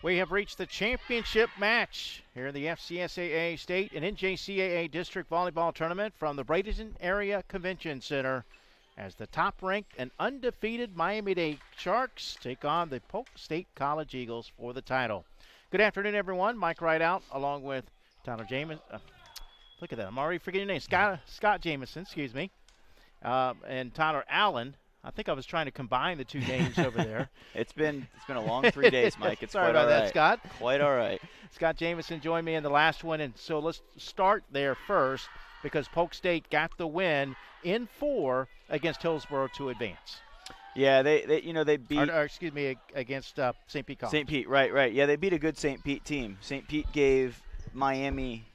We have reached the championship match here in the FCSAA State and NJCAA District Volleyball Tournament from the Bradenton Area Convention Center as the top-ranked and undefeated Miami-Dade Sharks take on the Polk State College Eagles for the title. Good afternoon, everyone. Mike Rideout along with Tyler Jamison. Look at that. I'm already forgetting your name. Scott Jamison, excuse me. And Tyler Allen. I think I was trying to combine the two names over there. It's been a long 3 days, Mike. It's Sorry quite about all right. that, Scott. Quite all right. Scott Jamison joined me in the last one, and so let's start there first because Polk State got the win in 4 against Hillsborough to advance. Yeah, they beat. Excuse me, against St. Pete College. St. Pete, right. Yeah, they beat a good St. Pete team. St. Pete gave Miami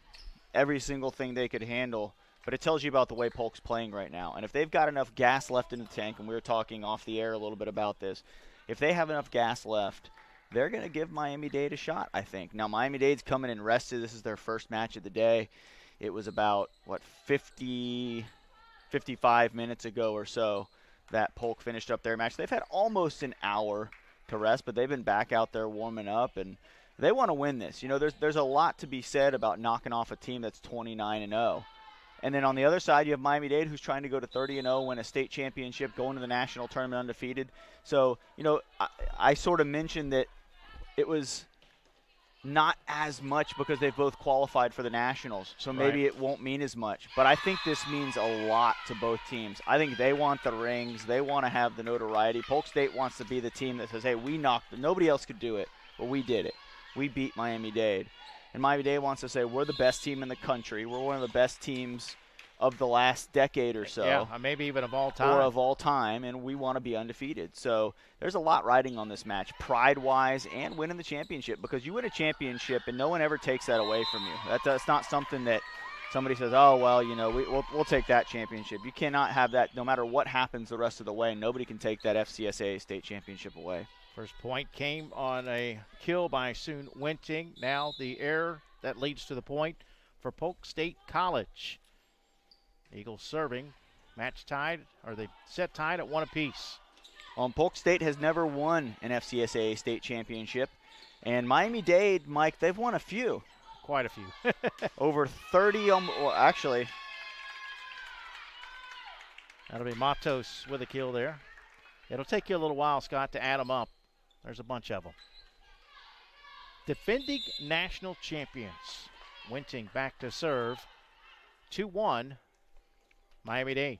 every single thing they could handle. But it tells you about the way Polk's playing right now. And if they've got enough gas left in the tank, and we were talking off the air a little bit about this, if they have enough gas left, they're going to give Miami-Dade a shot, I think. Now, Miami-Dade's coming in rested. This is their first match of the day. It was about, 55 minutes ago or so that Polk finished up their match. They've had almost an hour to rest, but they've been back out there warming up, and they want to win this. You know, there's a lot to be said about knocking off a team that's 29-0. And then on the other side, you have Miami-Dade, who's trying to go to 30-0, win a state championship, going to the national tournament undefeated. So, you know, I sort of mentioned that it was not as much because they've both qualified for the nationals. So maybe it won't mean as much. But I think this means a lot to both teams. I think they want the rings. They want to have the notoriety. Polk State wants to be the team that says, hey, we knocked it. Nobody else could do it, but we did it. We beat Miami-Dade. And Miami-Dade wants to say we're the best team in the country. We're one of the best teams of the last decade or so. Yeah, maybe even of all time. Or of all time, and we want to be undefeated. So there's a lot riding on this match, pride-wise and winning the championship, because you win a championship and no one ever takes that away from you. That's not something that somebody says, oh, well, you know, we'll take that championship. You cannot have that no matter what happens the rest of the way. Nobody can take that FCSAA state championship away. First point came on a kill by Soon Wenting. Now the error that leads to the point for Polk State College. Eagles serving, match tied, or they set tied at 1 apiece. Polk State has never won an FCSAA state championship. And Miami-Dade, Mike, they've won a few. Quite a few. Over 30, well, actually. That'll be Matos with a kill there. It'll take you a little while, Scott, to add them up. There's a bunch of them. Defending national champions. Wenting back to serve. 2-1, Miami-Dade.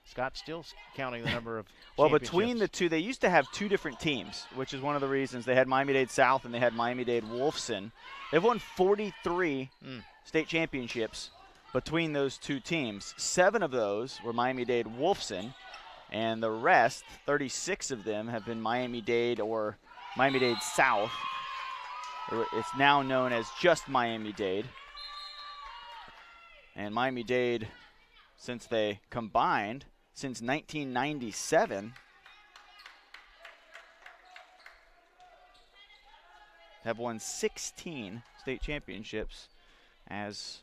Scott still counting the number of Well, between the two, they used to have two different teams, which is one of the reasons. They had Miami-Dade South and they had Miami-Dade Wolfson. They've won 43 state championships between those two teams. 7 of those were Miami-Dade Wolfson, and the rest, 36 of them, have been Miami-Dade or Miami-Dade South. It's now known as just Miami-Dade. And Miami-Dade, since they combined, since 1997, have won 16 state championships as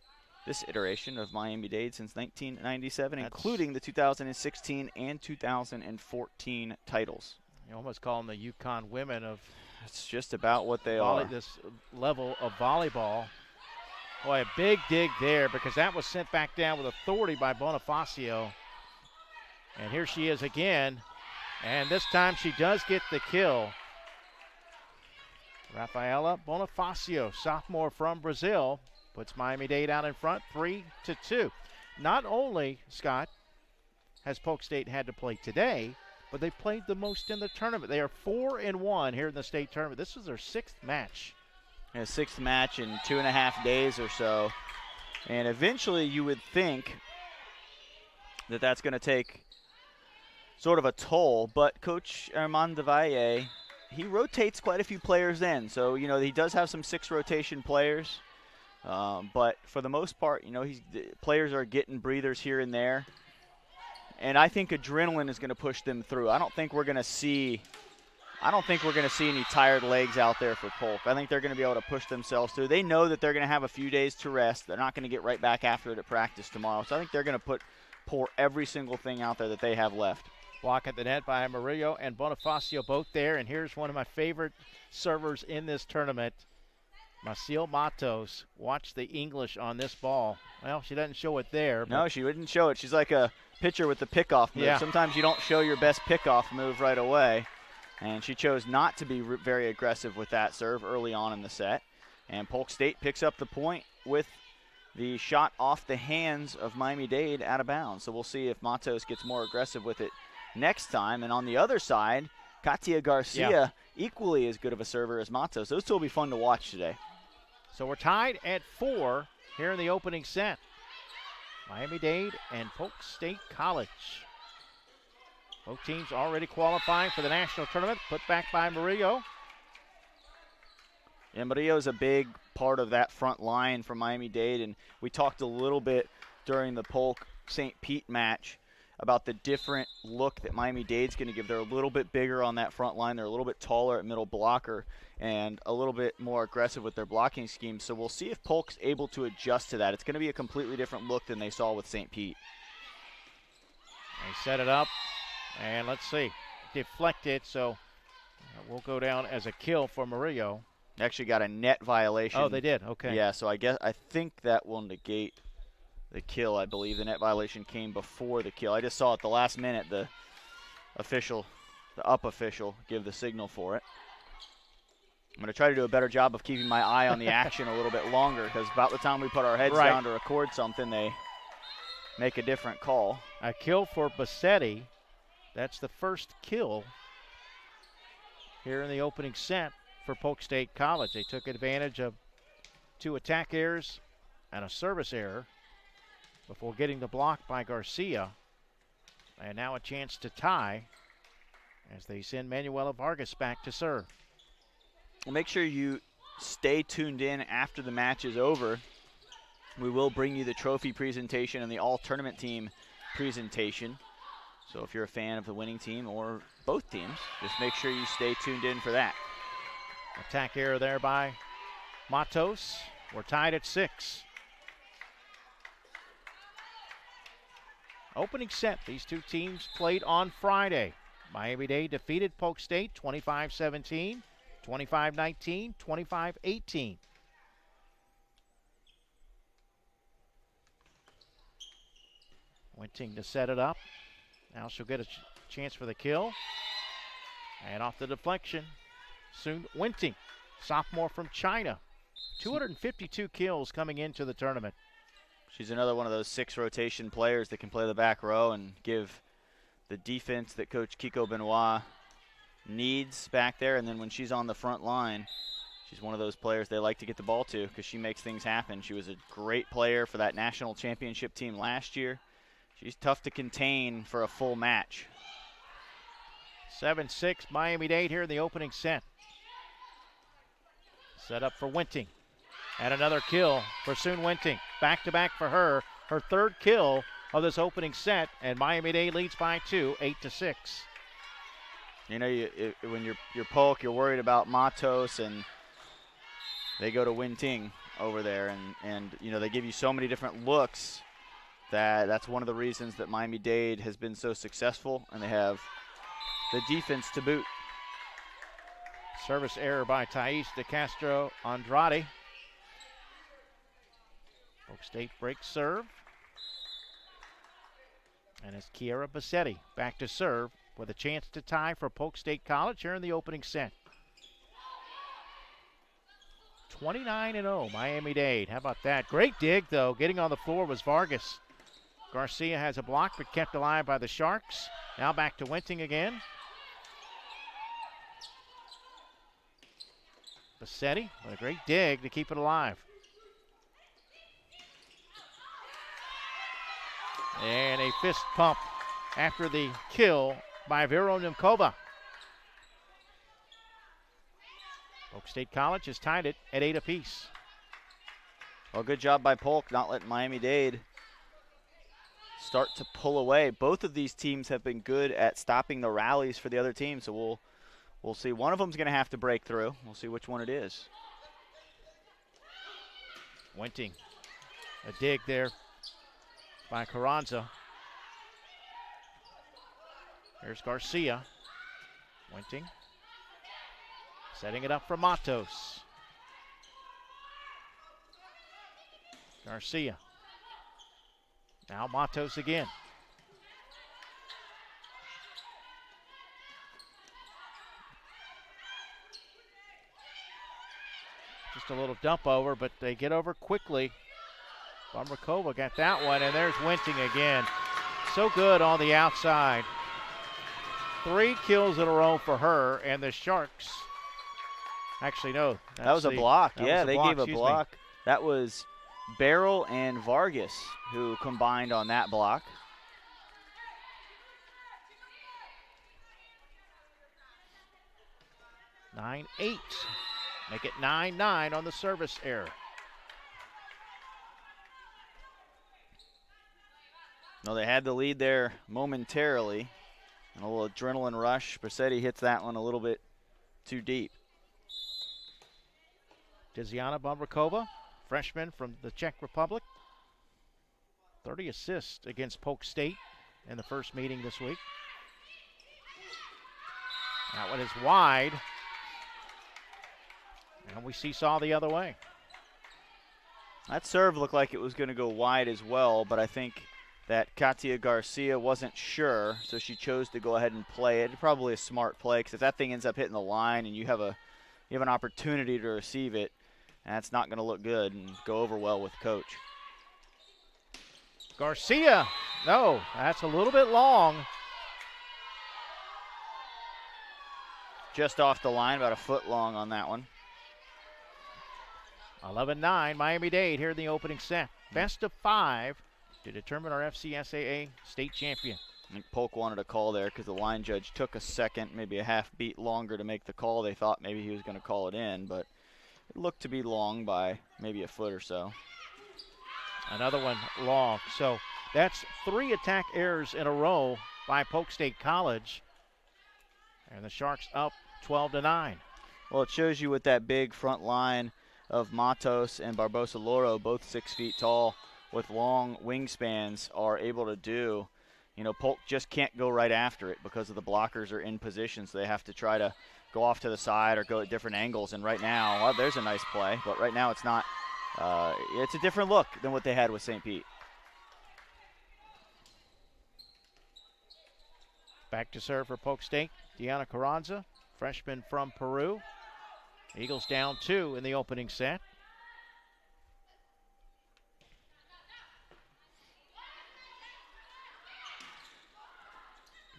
this iteration of Miami-Dade since 1997, including the 2016 and 2014 titles. You almost call them the Yukon women of It's just about what they are. This level of volleyball. Boy, a big dig there because that was sent back down with authority by Bonifacio. And here she is again. And this time she does get the kill. Rafaela Bonifacio, sophomore from Brazil, puts Miami-Dade out in front 3-2. Not only, Scott, has Polk State had to play today, but they played the most in the tournament. They are 4-1 here in the state tournament. This is their 6th match. A 6th match in 2.5 days or so. And eventually you would think that that's going to take sort of a toll, but Coach Armand Devalle, he rotates quite a few players in. So, you know, he does have some 6 rotation players, but for the most part, you know, players are getting breathers here and there. And I think adrenaline is going to push them through. I don't think we're going to see any tired legs out there for Polk. I think they're going to be able to push themselves through. They know that they're going to have a few days to rest. They're not going to get right back after it at practice tomorrow. So I think they're going to pour every single thing out there that they have left. Block at the net by Murillo and Bonifacio both there. And here's one of my favorite servers in this tournament, Maciel Matos. Watch the English on this ball. Well, she doesn't show it there. No, she wouldn't show it. She's like a pitcher with the pickoff move. Yeah. Sometimes you don't show your best pickoff move right away. And she chose not to be very aggressive with that serve early on in the set. And Polk State picks up the point with the shot off the hands of Miami-Dade out of bounds. So we'll see if Matos gets more aggressive with it next time. And on the other side, Katia Garcia, equally as good of a server as Matos. Those two will be fun to watch today. So we're tied at 4 here in the opening set. Miami-Dade and Polk State College. Both teams already qualifying for the national tournament. Put back by Murillo. Yeah, Murillo is a big part of that front line for Miami-Dade, and we talked a little bit during the Polk-St. Pete match about the different look that Miami-Dade's going to give. They're a little bit bigger on that front line. They're a little bit taller at middle blocker and a little bit more aggressive with their blocking scheme. So we'll see if Polk's able to adjust to that. It's going to be a completely different look than they saw with St. Pete. They set it up, and let's see. Deflected, so we'll go down as a kill for Murillo. Actually got a net violation. Oh, they did. Okay. Yeah, so I think that will negate the kill. I believe the net violation came before the kill. I just saw at the last minute the up official give the signal for it. I'm going to try to do a better job of keeping my eye on the action a little bit longer, because about the time we put our heads down to record something, they make a different call. A kill for Bassetti. That's the first kill here in the opening set for Polk State College. They took advantage of 2 attack errors and a service error before getting the block by Garcia. And now a chance to tie as they send Manuela Vargas back to serve. Well, make sure you stay tuned in after the match is over. We will bring you the trophy presentation and the all-tournament team presentation. So if you're a fan of the winning team or both teams, just make sure you stay tuned in for that. Attack error there by Matos. We're tied at 6. Opening set, these two teams played on Friday. Miami-Dade defeated Polk State 25-17, 25-19, 25-18. Winting to set it up. Now she'll get a chance for the kill. And off the deflection, Soon Winting, sophomore from China. 252 kills coming into the tournament. She's another one of those 6 rotation players that can play the back row and give the defense that Coach Kiko Benoit needs back there. And then when she's on the front line, she's one of those players they like to get the ball to because she makes things happen. She was a great player for that national championship team last year. She's tough to contain for a full match. 7-6 Miami-Dade here in the opening set. Set up for Winting. And another kill for Soon Winting. Back-to-back for her. Her 3rd kill of this opening set. And Miami-Dade leads by 2, 8-6. You know, when you're Polk, you're worried about Matos, and they go to Winting over there. And you know, they give you so many different looks that's one of the reasons that Miami-Dade has been so successful, and they have the defense to boot. Service error by Thais de Castro Andrade. Polk State breaks serve. And it's Kiera Bassetti back to serve with a chance to tie for Polk State College here in the opening set. 29-0 Miami-Dade. How about that? Great dig, though. Getting on the floor was Vargas. Garcia has a block, but kept alive by the Sharks. Now back to Winting again. Bassetti with a great dig to keep it alive. And a fist pump after the kill by Vero Nemkova. Polk State College has tied it at 8 apiece. Well, good job by Polk not letting Miami-Dade start to pull away. Both of these teams have been good at stopping the rallies for the other team, so we'll see. One of them's going to have to break through. We'll see which one it is. Winting, a dig there by Carranza. Here's Garcia. Winting, setting it up for Matos. Garcia. Now Matos again. Just a little dump over, but they get over quickly. Bumrakova got that one, and there's Winting again. So good on the outside. 3 kills in a row for her, and the Sharks. Actually, no. That was a block. Yeah, they gave a block. That was Barrel and Vargas who combined on that block. 9-8. Make it 9-9 on the service error. No, they had the lead there momentarily. And a little adrenaline rush. Bassetti hits that one a little bit too deep. Tiziana Bumrakova, freshman from the Czech Republic. 30 assists against Polk State in the first meeting this week. That one is wide. And we seesaw the other way. That serve looked like it was going to go wide as well, but I think that Katia Garcia wasn't sure, so she chose to go ahead and play it. Probably a smart play, because if that thing ends up hitting the line and you have an opportunity to receive it, that's not going to look good and go over well with coach. Garcia, no, that's a little bit long. Just off the line, about a foot long on that one. 11-9, Miami-Dade here in the opening set. Best of 5 to determine our FCSAA state champion. I think Polk wanted a call there because the line judge took a second, maybe a half beat longer to make the call. They thought maybe he was going to call it in, but it looked to be long by maybe a foot or so. Another one long. So that's 3 attack errors in a row by Polk State College. And the Sharks up 12-9. Well, it shows you with that big front line of Matos and Barbosa Loro, both 6 feet tall with long wingspans, are able to do. You know, Polk just can't go right after it because of the blockers are in position, so they have to try to go off to the side or go at different angles. And right now, well, there's a nice play, but right now it's not. It's a different look than what they had with St. Pete. Back to serve for Polk State, Diana Carranza, freshman from Peru. Eagles down 2 in the opening set.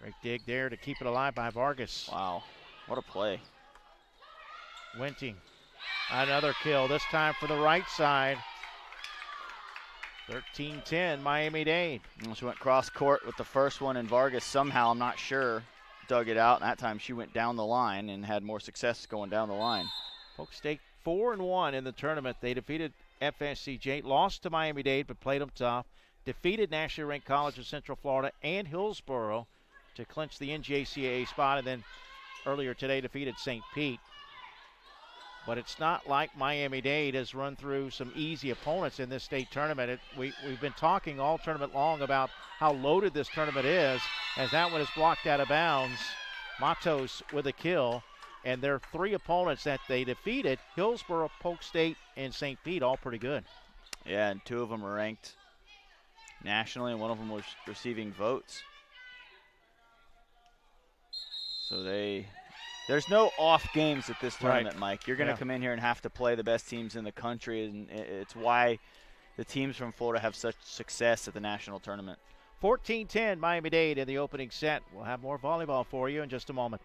Great dig there to keep it alive by Vargas. Wow, what a play. Winting, another kill, this time for the right side. 13-10, Miami-Dade. She went cross court with the first one, and Vargas somehow, I'm not sure, dug it out. And that time she went down the line and had more success going down the line. Polk State 4-1 in the tournament. They defeated FSCJ, lost to Miami-Dade, but played them tough. Defeated nationally ranked College of Central Florida and Hillsboro to clinch the NJCAA spot, and then earlier today defeated St. Pete. But it's not like Miami-Dade has run through some easy opponents in this state tournament. We've been talking all tournament long about how loaded this tournament is, as that one is blocked out of bounds. Matos with a kill, and their 3 opponents that they defeated, Hillsboro, Polk State, and St. Pete, all pretty good. Yeah, and 2 of them are ranked nationally, and one of them was receiving votes. So there's no off games at this tournament, right, Mike. You're going to come in here and have to play the best teams in the country, and it's why the teams from Florida have such success at the national tournament. 14-10 Miami-Dade in the opening set. We'll have more volleyball for you in just a moment.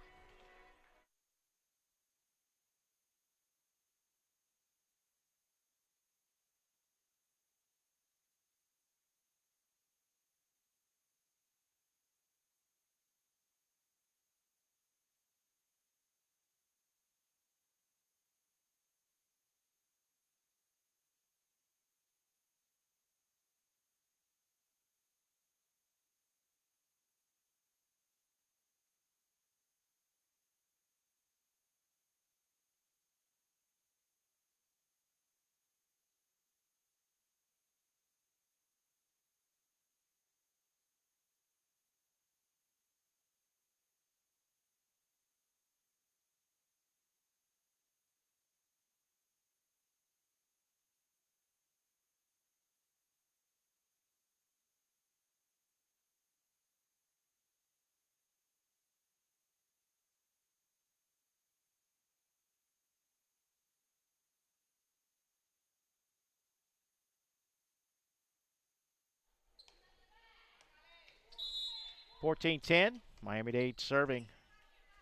(14-10) Miami-Dade serving.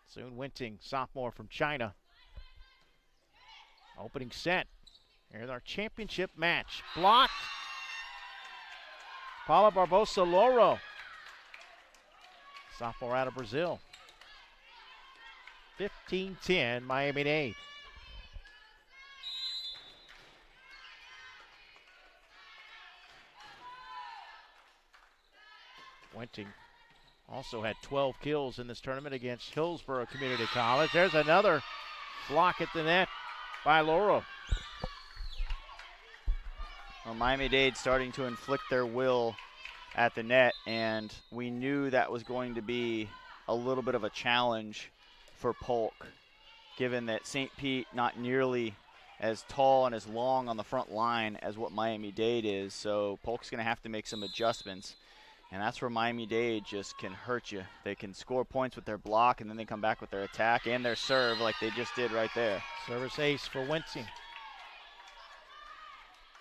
Soon Winting, sophomore from China. Opening set. Here's our championship match. Blocked. Paula Barbosa Loro, sophomore out of Brazil. 15-10 Miami-Dade. Winting also had 12 kills in this tournament against Hillsborough Community College. There's another block at the net by Loro. Well, Miami-Dade starting to inflict their will at the net, and we knew that was going to be a little bit of a challenge for Polk, given that St. Pete not nearly as tall and as long on the front line as what Miami-Dade is, so Polk's going to have to make some adjustments, and that's where Miami-Dade just can hurt you. They can score points with their block, and then they come back with their attack and their serve like they just did right there. Service ace for Winting.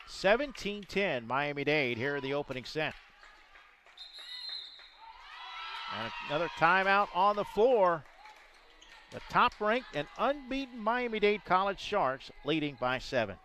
17-10 Miami-Dade here in the opening set. And another timeout on the floor. The top-ranked and unbeaten Miami-Dade College Sharks leading by 7.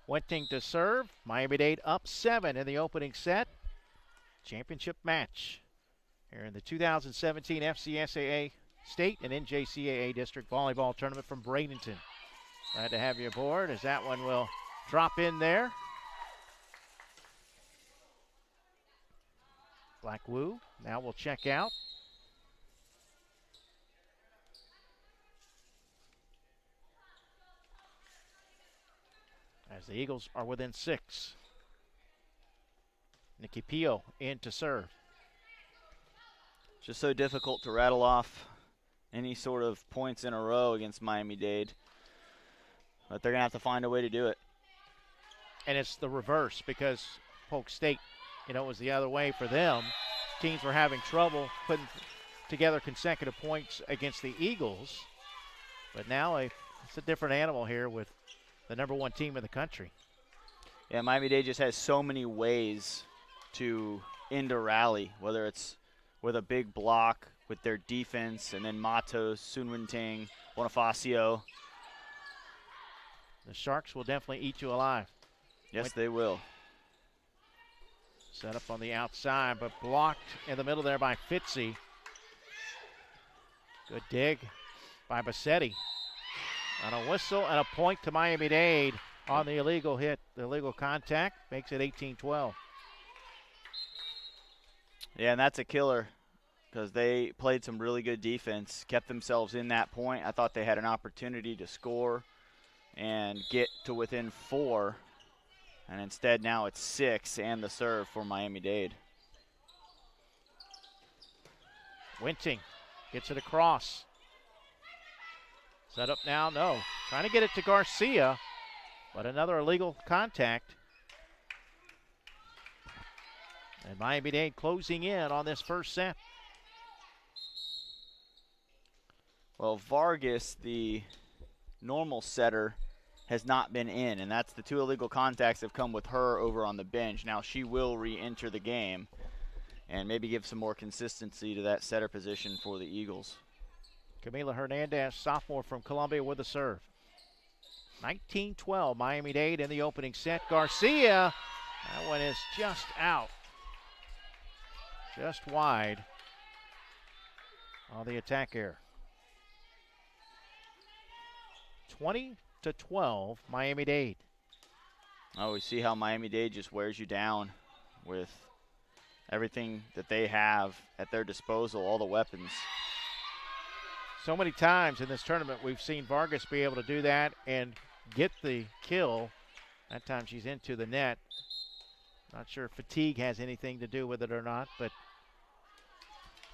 Winting to serve. Miami-Dade up 7 in the opening set. Championship match here in the 2017 FCSAA State and NJCAA District Volleyball Tournament from Bradenton. Glad to have you aboard as that one will drop in there. Black Woo now will check out. As the Eagles are within 6. Nikki Pio in to serve. Just so difficult to rattle off any sort of points in a row against Miami-Dade. But they're going to have to find a way to do it. And it's the reverse because Polk State, it was the other way for them. Teams were having trouble putting together consecutive points against the Eagles. But now it's a different animal here with the #1 team in the country. Yeah, Miami-Dade just has so many ways to end a rally, whether it's with a big block with their defense, and then Matos, Sunwinting, Bonifacio. The Sharks will definitely eat you alive. Yes, they will. Set up on the outside, but blocked in the middle there by Fitzy. Good dig by Bassetti. On a whistle and a point to Miami-Dade on the illegal hit. The illegal contact makes it 18-12. Yeah, and that's a killer because they played some really good defense, kept themselves in that point. I thought they had an opportunity to score and get to within 4. And instead now it's 6 and the serve for Miami-Dade. Winting gets it across. Set up now, no. Trying to get it to Garcia, but another illegal contact. And Miami-Dade closing in on this first set. Well, Vargas, the normal setter, has not been in, and that's the 2 illegal contacts that have come with her over on the bench. Now she will re-enter the game and maybe give some more consistency to that setter position for the Eagles. Camila Hernandez, sophomore from Columbia, with the serve. 19-12, Miami-Dade in the opening set. Garcia, that one is just out. Just wide on the attack error. 20-12, Miami-Dade. Oh, we see how Miami-Dade just wears you down with everything that they have at their disposal, all the weapons. So many times in this tournament we've seen Vargas be able to do that and get the kill. That time she's into the net. Not sure if fatigue has anything to do with it or not, but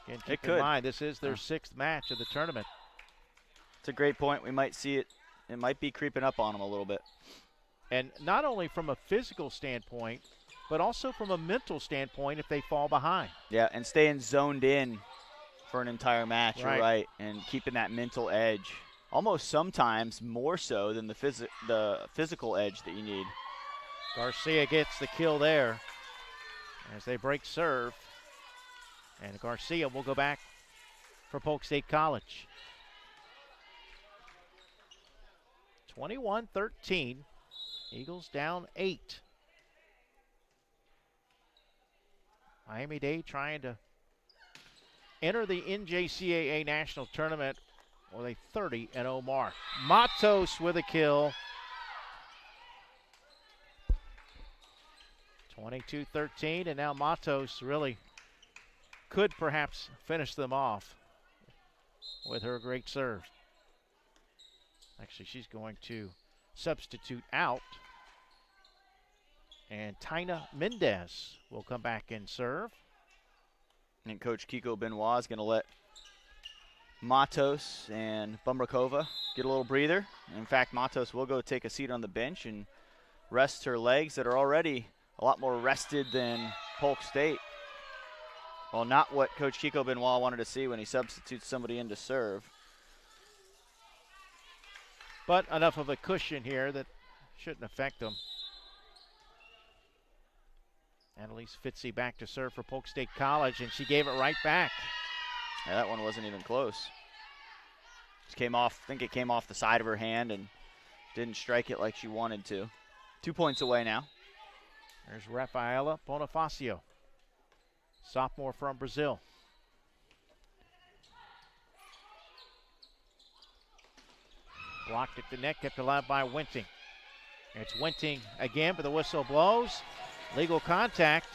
again, keep in mind this is their 6th match of the tournament. It's a great point. We might see it. It might be creeping up on them a little bit. And not only from a physical standpoint, but also from a mental standpoint if they fall behind. Yeah, and staying zoned in for an entire match, you're right, and keeping that mental edge. Almost sometimes more so than the physical edge that you need. Garcia gets the kill there as they break serve. And Garcia will go back for Polk State College. 21-13. Eagles down 8. Miami-Dade trying to enter the NJCAA National Tournament with a 30-0 mark. Matos with a kill. 22-13, and now Matos really could perhaps finish them off with her great serve. Actually, she's going to substitute out. And Tina Mendez will come back and serve. And Coach Kiko Benoit is going to let Matos and Bumrakova get a little breather. In fact, Matos will go take a seat on the bench and rest her legs that are already a lot more rested than Polk State. Well, not what Coach Kiko Benoit wanted to see when he substitutes somebody in to serve. But enough of a cushion here that shouldn't affect them. Annalise Fitzy back to serve for Polk State College, and she gave it right back. Yeah, that one wasn't even close. Just came off, I think it came off the side of her hand and didn't strike it like she wanted to. 2 points away now. There's Rafaela Bonifacio, sophomore from Brazil. Blocked at the net, kept alive by Winting. It's Winting again, but the whistle blows. Legal contact.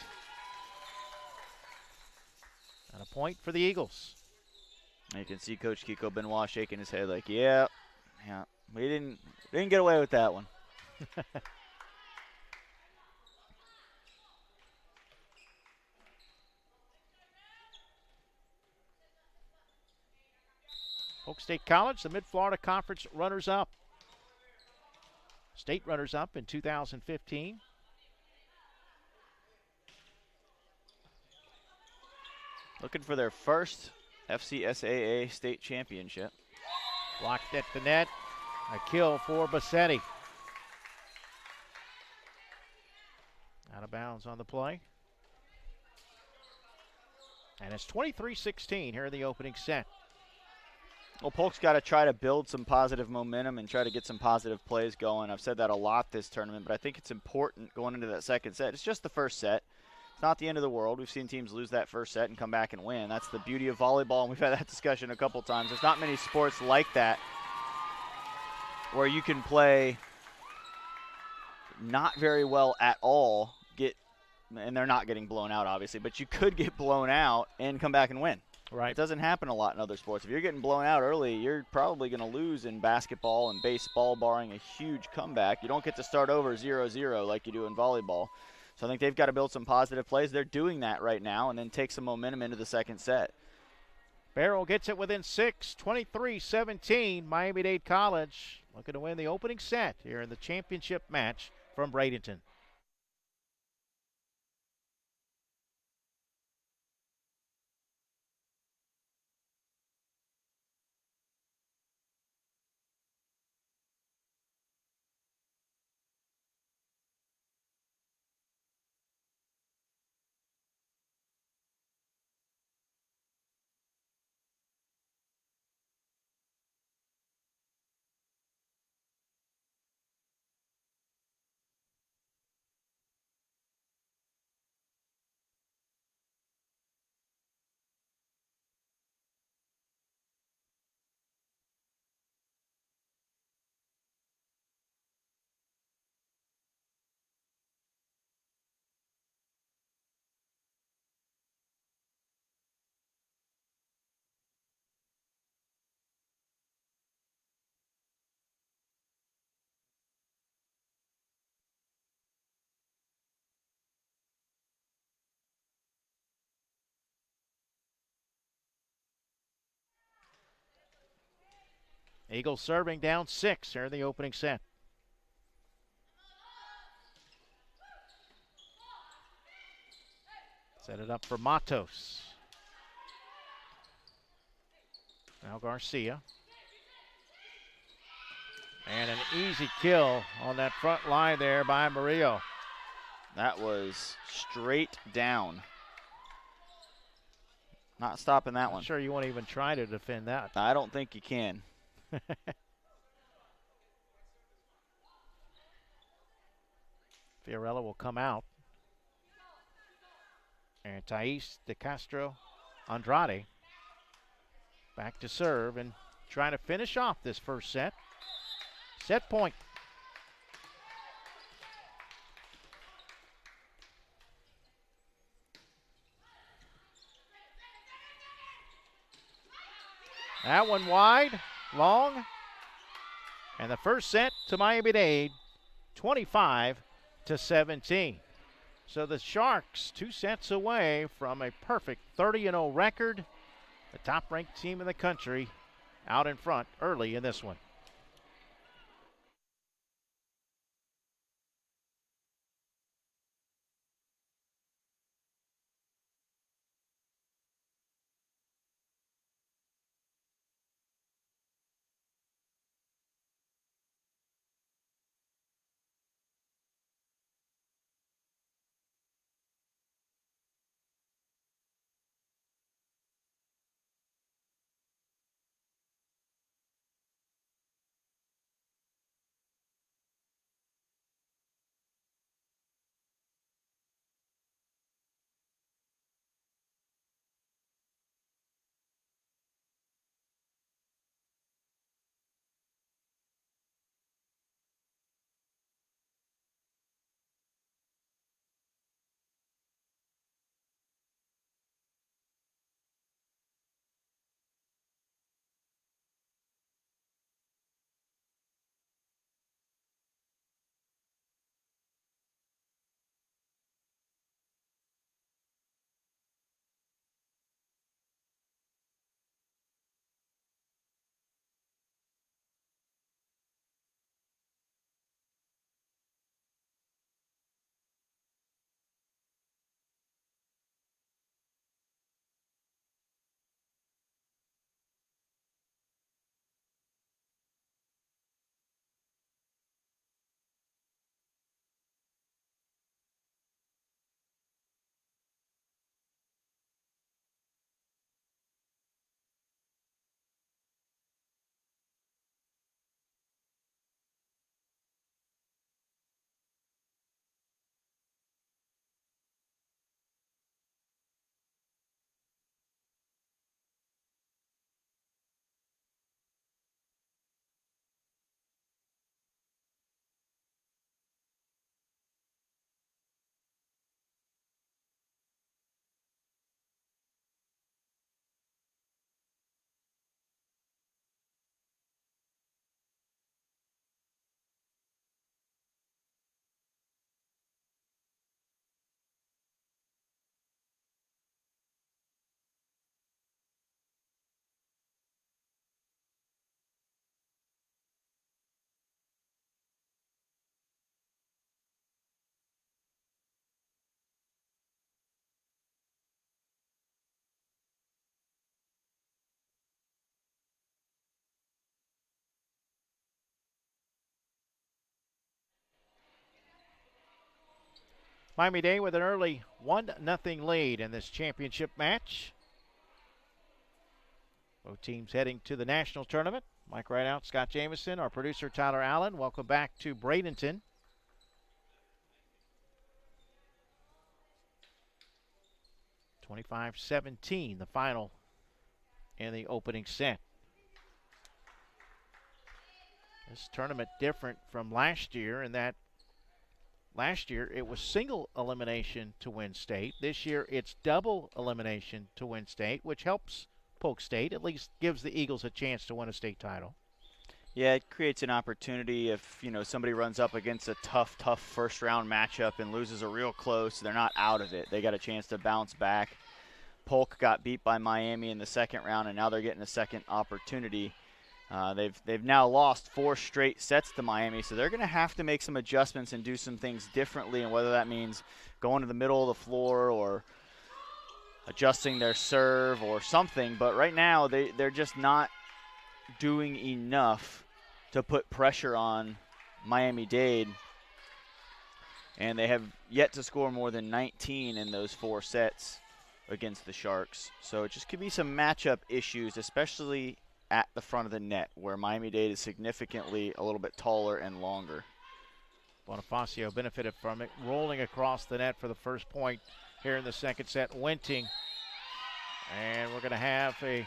And a point for the Eagles. You can see Coach Kiko Benoit shaking his head like, yeah, we didn't get away with that one. Polk State College, the Mid-Florida Conference runners-up. State runners-up in 2015. Looking for their first FCSAA state championship. Blocked at the net. A kill for Bassetti. Out of bounds on the play. And it's 23-16 here in the opening set. Well, Polk's got to try to build some positive momentum and try to get some positive plays going. I've said that a lot this tournament, but I think it's important going into that second set. It's just the first set. It's not the end of the world. We've seen teams lose that first set and come back and win. That's the beauty of volleyball, and we've had that discussion a couple times. There's not many sports like that where you can play not very well at all, and they're not getting blown out, obviously, but you could get blown out and come back and win. Right. It doesn't happen a lot in other sports. If you're getting blown out early, you're probably going to lose in basketball and baseball, barring a huge comeback. You don't get to start over 0-0 like you do in volleyball. So I think they've got to build some positive plays. They're doing that right now, and then take some momentum into the second set. Barrow gets it within 6, 23-17. Miami-Dade College looking to win the opening set here in the championship match from Bradenton. Eagles serving down 6 here in the opening set. Set it up for Matos. Now Garcia. And an easy kill on that front line there by Murillo. That was straight down. Not stopping that one. I'm sure you won't even try to defend that. I don't think you can. Fiorella will come out. And Thais de Castro Andrade back to serve and trying to finish off this first set. Set point. That one wide, long. And the first set to Miami-Dade, 25-17. So the Sharks 2 sets away from a perfect 30-0 record. The top-ranked team in the country out in front early in this one. Miami-Dade with an early 1-0 lead in this championship match. Both teams heading to the national tournament. Mike Rideout, Scott Jamieson, our producer Tyler Allen. Welcome back to Bradenton. (25-17) the final in the opening set. This tournament different from last year in that last year it was single elimination to win state. This year it's double elimination to win state, which helps Polk State, at least gives the Eagles a chance to win a state title. Yeah, it creates an opportunity if, somebody runs up against a tough first round matchup and loses a real close, they're not out of it. They got a chance to bounce back. Polk got beat by Miami in the second round, and now they're getting a second opportunity. They've now lost 4 straight sets to Miami, so they're going to have to make some adjustments and do some things differently, and whether that means going to the middle of the floor or adjusting their serve or something. But right now they're just not doing enough to put pressure on Miami-Dade, and they have yet to score more than 19 in those 4 sets against the Sharks. So it just could be some matchup issues, especially at the front of the net, where Miami-Dade is significantly a little bit taller and longer. Bonifacio benefited from it, rolling across the net for the first point here in the second set. Wenting, and we're going to have a...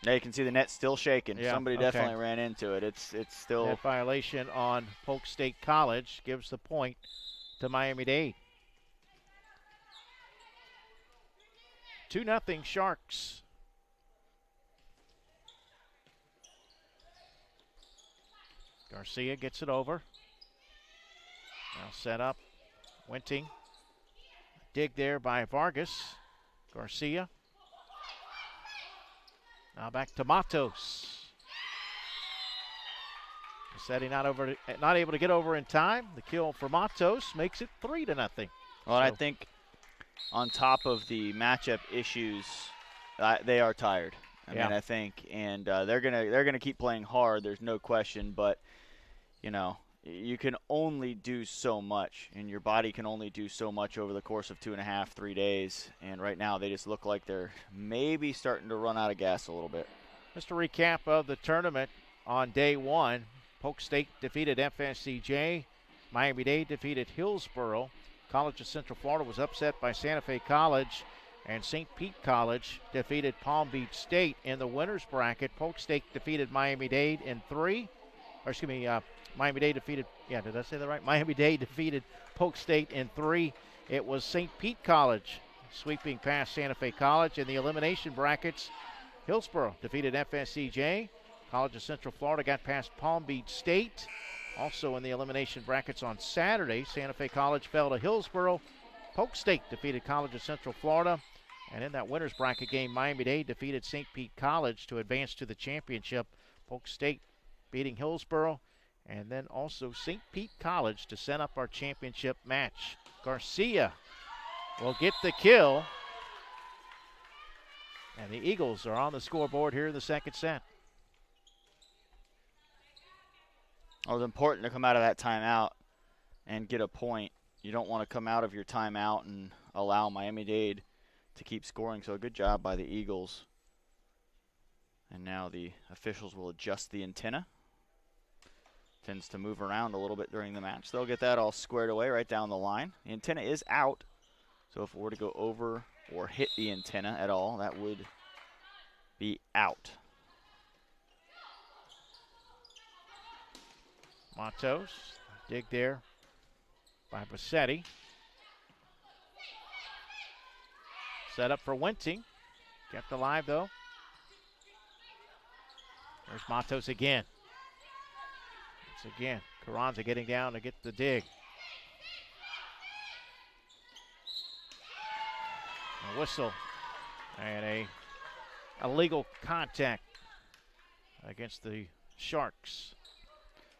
Now you can see the net still shaking. Yeah, somebody definitely ran into it. It's still... Net violation on Polk State College gives the point to Miami-Dade. 2-0 Sharks. Garcia gets it over. Now set up. Wenting. Dig there by Vargas. Garcia. Now back to Matos. Cassetti not able to get over in time. The kill for Matos makes it 3-0. Well, I think on top of the matchup issues, they are tired. I mean, I think, and they're gonna keep playing hard. There's no question, but you can only do so much, and your body can only do so much over the course of 2.5, 3 days. And right now, they just look like they're maybe starting to run out of gas a little bit. Just a recap of the tournament on day 1. Polk State defeated FCSAA. Miami-Dade defeated Hillsboro. College of Central Florida was upset by Santa Fe College. And St. Pete College defeated Palm Beach State in the winners bracket. Polk State defeated Miami-Dade in 3. Miami-Dade defeated, did I say that right? Miami-Dade defeated Polk State in 3. It was St. Pete College sweeping past Santa Fe College. In the elimination brackets, Hillsboro defeated FCSAA. College of Central Florida got past Palm Beach State. Also in the elimination brackets on Saturday, Santa Fe College fell to Hillsboro. Polk State defeated College of Central Florida. And in that winner's bracket game, Miami-Dade defeated St. Pete College to advance to the championship. Polk State beating Hillsboro. And then also St. Pete College to set up our championship match. Garcia will get the kill. And the Eagles are on the scoreboard here in the second set. Well, it's important to come out of that timeout and get a point. You don't want to come out of your timeout and allow Miami-Dade to keep scoring. So a good job by the Eagles. And now the officials will adjust the antenna. Tends to move around a little bit during the match. They'll get that all squared away right down the line. The antenna is out. So if it were to go over or hit the antenna at all, that would be out. Matos, dig there by Bassetti. Set up for Wenting. Kept alive though. There's Matos again. Once again, Carranza getting down to get the dig. A whistle and a illegal contact against the Sharks.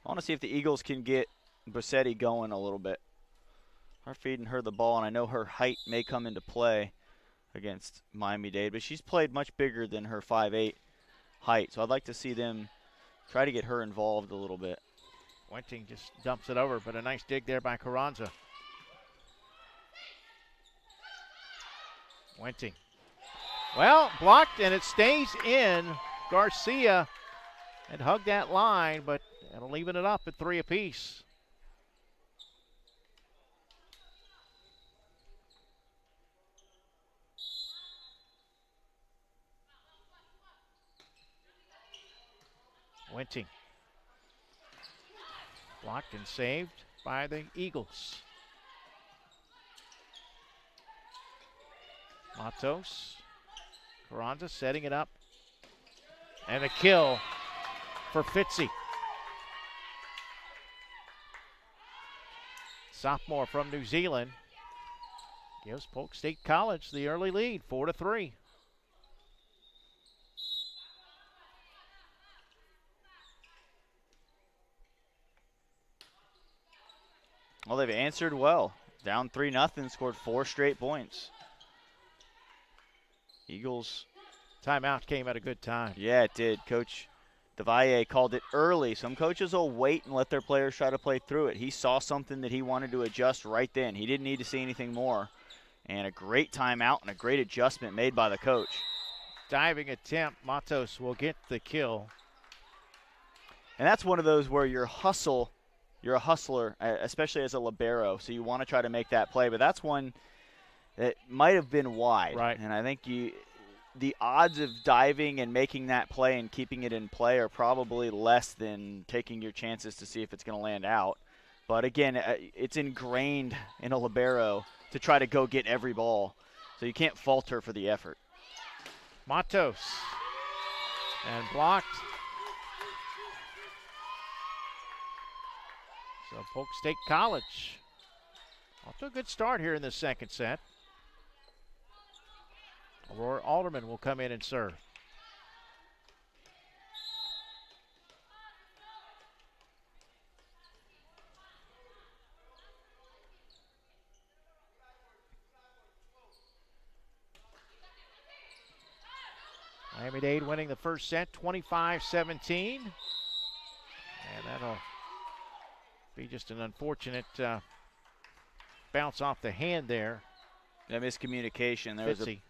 I want to see if the Eagles can get Bassetti going a little bit. They're feeding her the ball, and I know her height may come into play against Miami-Dade, but she's played much bigger than her 5'8" height, so I'd like to see them try to get her involved a little bit. Wenting just dumps it over, but a nice dig there by Carranza. Wenting. Well, blocked, and it stays in. Garcia had hugged that line, but it'll leaving it up at 3 apiece. Wenting. Blocked and saved by the Eagles. Matos. Carranza setting it up. And a kill for Fitzy. Sophomore from New Zealand gives Polk State College the early lead, 4-3. Well, they've answered well. Down 3-0, scored 4 straight points. Eagles. Timeout came at a good time. Yeah, it did. Coach DeValle called it early. Some coaches will wait and let their players try to play through it. He saw something that he wanted to adjust right then. He didn't need to see anything more. And a great timeout and a great adjustment made by the coach. Diving attempt. Matos will get the kill. And that's one of those where you're a hustler, especially as a libero, so you want to try to make that play. But that's one that might have been wide. Right. And I think the odds of diving and making that play and keeping it in play are probably less than taking your chances to see if it's going to land out. But again, it's ingrained in a libero to try to go get every ball, so you can't falter for the effort. Matos. And blocked. So Polk State College off to a good start here in the second set. Aurora Alderman will come in and serve. Miami-Dade winning the first set 25-17. And that'll be just an unfortunate bounce off the hand there. That miscommunication. There Fitzy. was a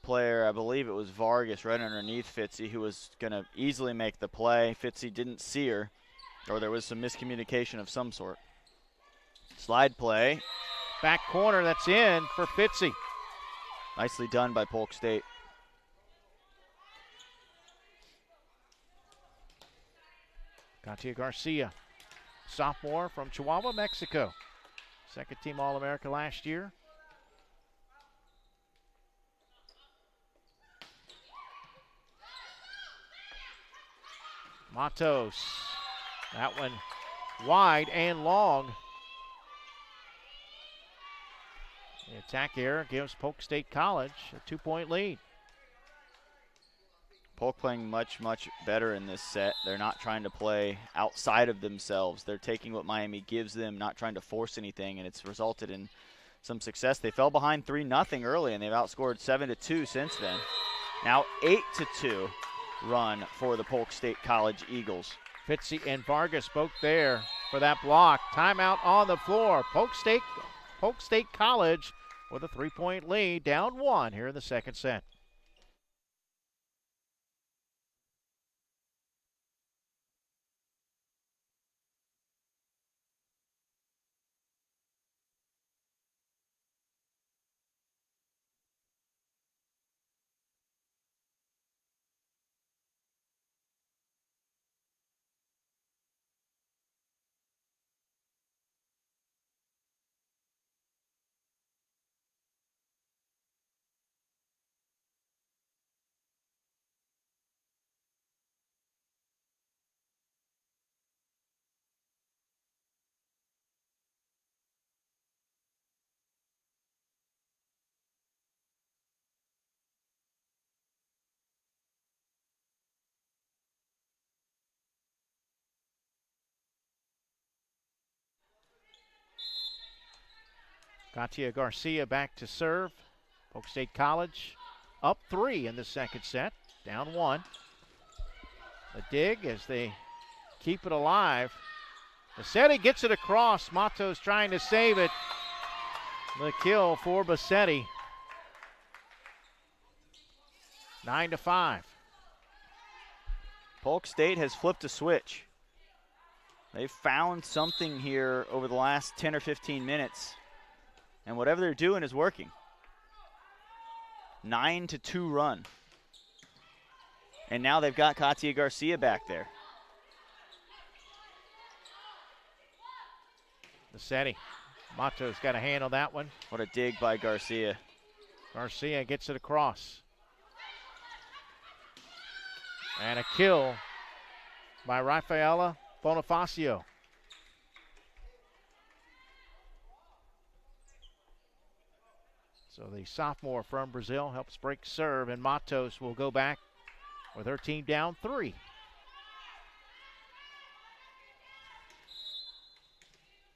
player, I believe it was Vargas, right underneath Fitzy, who was going to easily make the play. Fitzy didn't see her, or there was some miscommunication of some sort. Slide play. Back corner, that's in for Fitzy. Nicely done by Polk State. Katia Garcia, sophomore from Chihuahua, Mexico. Second team All-America last year. Matos, that one wide and long. The attack error gives Polk State College a 2-point lead. Polk playing much, much better in this set. They're not trying to play outside of themselves. They're taking what Miami gives them, not trying to force anything, and it's resulted in some success. They fell behind 3-0 early, and they've outscored 7-2 since then. Now 8-2 run for the Polk State College Eagles. Fitzy and Vargas both there for that block. Timeout on the floor. Polk State College with a 3-point lead, down 1 here in the second set. Katia Garcia back to serve. Polk State College up 3 in the second set, down 1. The dig as they keep it alive. Bassetti gets it across. Matos trying to save it. The kill for Bassetti. 9-5. Polk State has flipped a switch. They've found something here over the last 10 or 15 minutes, and whatever they're doing is working. 9-2 run. And now they've got Katia Garcia back there. Bassetti. Matos got to handle that one. What a dig by Garcia. Garcia gets it across. And a kill by Rafaela Bonifacio. So the sophomore from Brazil helps break serve, and Matos will go back with her team down 3.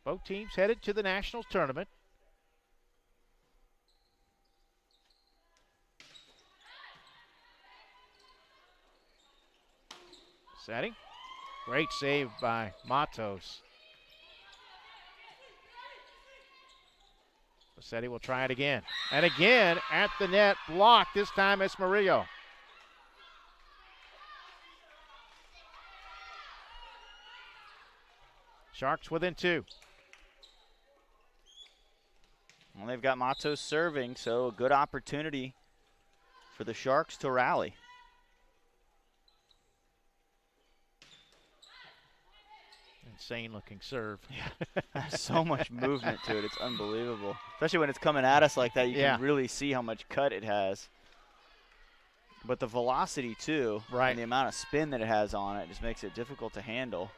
Both teams headed to the national tournament. Setting. Great save by Matos. Bassetti will try it again. And again at the net, blocked. This time it's Murillo. Sharks within 2. Well, they've got Matos serving, so a good opportunity for the Sharks to rally. Insane looking serve. Yeah. So much movement to it. It's unbelievable. Especially when it's coming at us like that, you can really see how much cut it has. But the velocity, too, right, and the amount of spin that it has on it just makes it difficult to handle.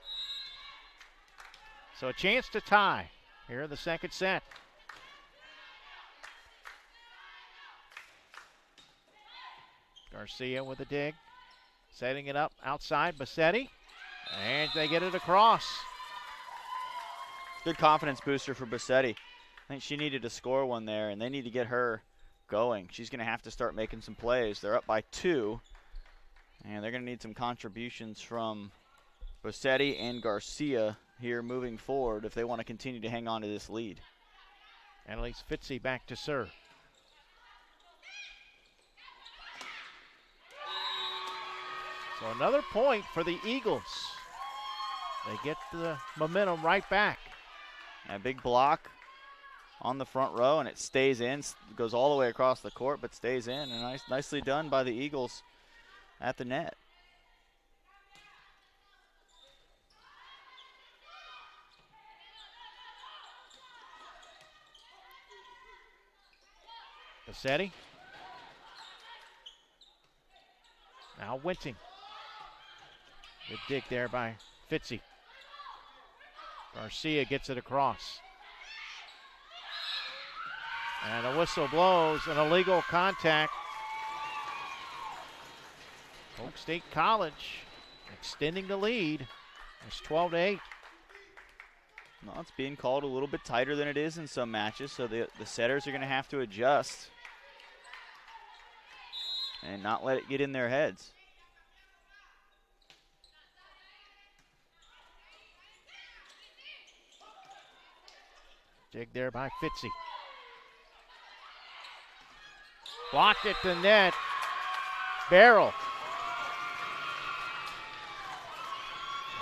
So a chance to tie here in the second set. Garcia with a dig. Setting it up outside. Bassetti. And they get it across. Good confidence booster for Bassetti. I think she needed to score one there, and they need to get her going. She's going to have to start making some plays. They're up by 2, and they're going to need some contributions from Bassetti and Garcia here moving forward if they want to continue to hang on to this lead. Annalise Fitzy back to serve. So another point for the Eagles. They get the momentum right back. A big block on the front row, and it stays in. Goes all the way across the court, but stays in. And nicely done by the Eagles at the net. Bassetti. Now Winting. Good dig there by Fitzy. Garcia gets it across. And a whistle blows, an illegal contact. Polk State College extending the lead. It's 12-8. Well, it's being called a little bit tighter than it is in some matches, so the setters are going to have to adjust and not let it get in their heads. Dig there by Fitzy. Blocked at the net. Barrel.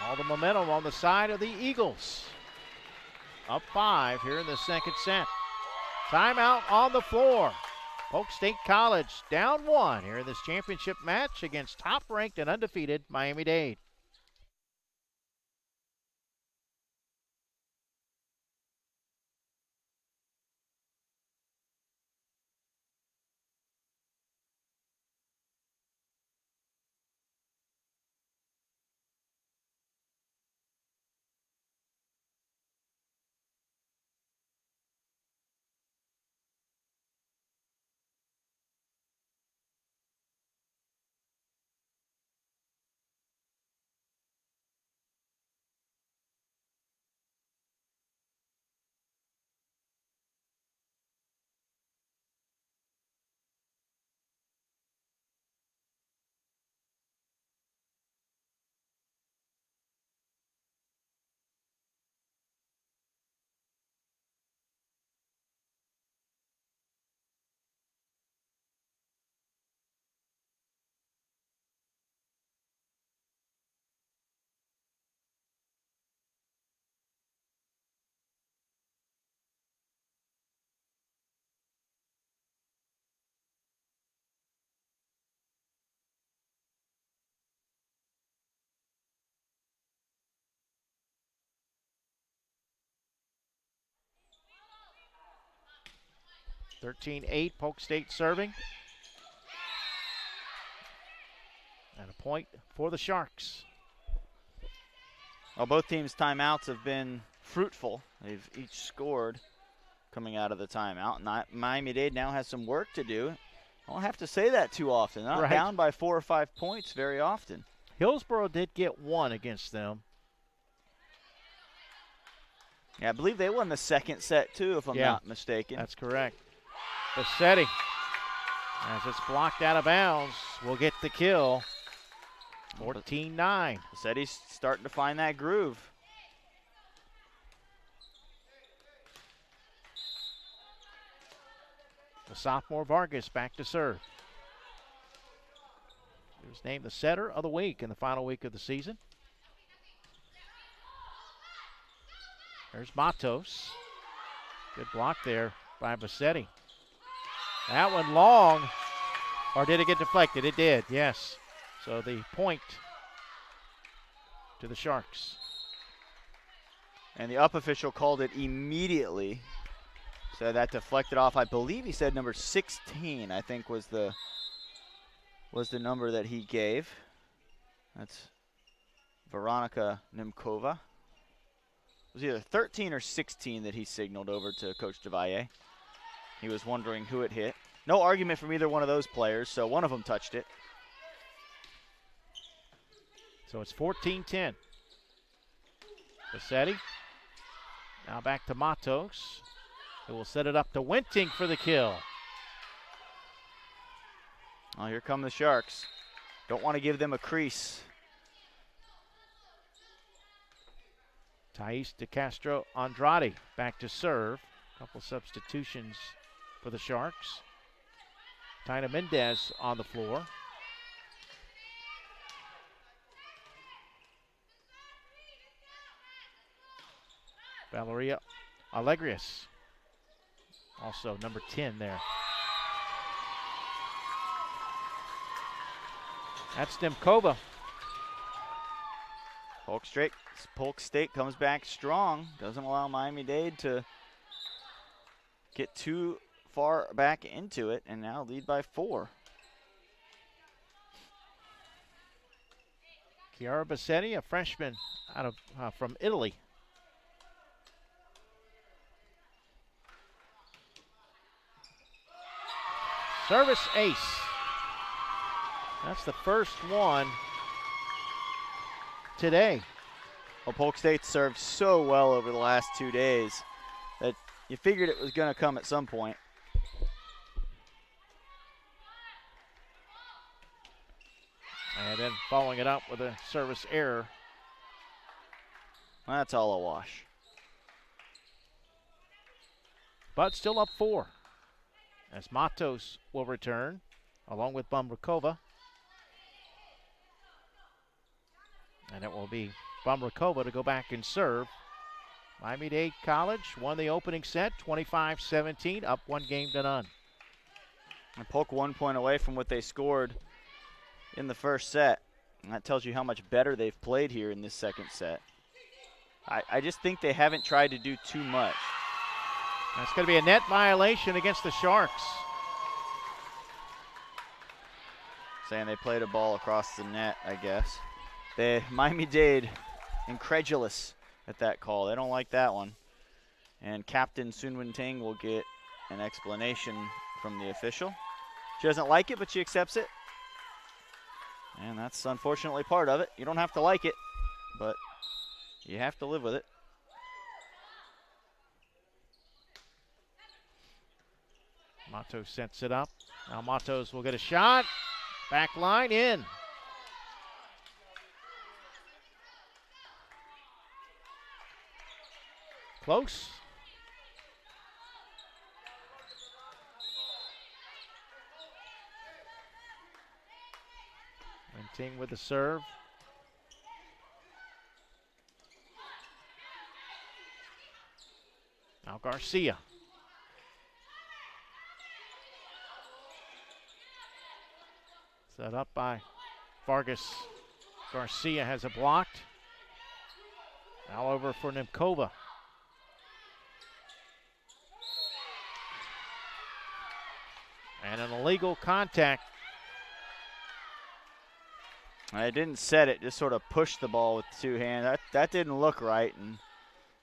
All the momentum on the side of the Eagles. Up 5 here in the second set. Timeout on the floor. Polk State College down 1 here in this championship match against top-ranked and undefeated Miami-Dade. 13-8, Polk State serving. And a point for the Sharks. Well, both teams' timeouts have been fruitful. They've each scored coming out of the timeout. And Miami-Dade now has some work to do. I don't have to say that too often. They're not down by 4 or 5 points very often. Hillsboro did get one against them. Yeah, I believe they won the second set too, if I'm not mistaken. That's correct. Bassetti, as it's blocked out of bounds, will get the kill. 14-9. Bassetti's starting to find that groove. The sophomore Vargas back to serve. He was named the setter of the week in the final week of the season. There's Matos. Good block there by Bassetti. That one long, or did it get deflected? It did, yes. So the point to the Sharks. And the up official called it immediately. So that deflected off. I believe he said number 16, I think was the number that he gave. That's Veronica Nemkova. It was either 13 or 16 that he signaled over to Coach DeValle. He was wondering who it hit. No argument from either one of those players, so one of them touched it. So it's 14-10. Bassetti. Now back to Matos, who will set it up to Winting for the kill. Oh, here come the Sharks. Don't want to give them a crease. Thais de Castro Andrade back to serve. Couple substitutions for the Sharks. Tina Mendez on the floor. Valeria Alegrius, also number 10 there. That's Nemkova. Polk State comes back strong. Doesn't allow Miami-Dade to get too far back into it, and now lead by 4. Chiara Bassetti, a freshman out of from Italy. Service ace. That's the first one today. Well, Polk State served so well over the last 2 days that you figured it was going to come at some point. And then following it up with a service error. That's all a wash. But still up 4. As Matos will return, along with Bumrakova. And it will be Bumrakova to go back and serve. Miami-Dade College won the opening set, 25-17, up 1-0. And Polk 1 point away from what they scored in the first set. And that tells you how much better they've played here in this second set. I just think they haven't tried to do too much. That's going to be a net violation against the Sharks. Saying they played a ball across the net, I guess. Miami-Dade incredulous at that call. They don't like that one. And Captain Sun Wen Ting will get an explanation from the official. She doesn't like it, but she accepts it. And that's unfortunately part of it. You don't have to like it, but you have to live with it. Matos sets it up. Now Matos will get a shot. Back line in. Close. Winting with the serve. Now Garcia. Set up by Vargas. Garcia has it blocked. Now over for Nemkova. And an illegal contact. I didn't set it, just sort of pushed the ball with two hands. That didn't look right, and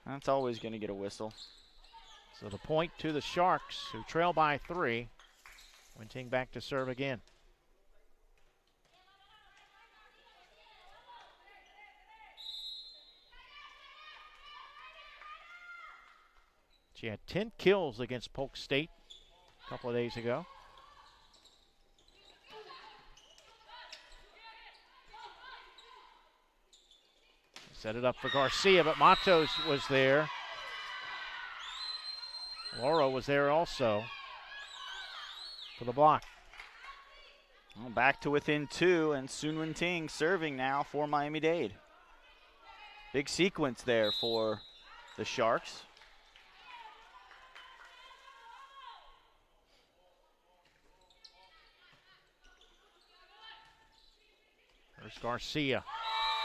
that's always going to get a whistle. So the point to the Sharks, who trail by 3. Winting back to serve again. She had 10 kills against Polk State a couple of days ago. Set it up for Garcia, but Matos was there. Laura was there also for the block. Well, back to within 2, and Sun Wen Ting serving now for Miami-Dade. Big sequence there for the Sharks. There's Garcia.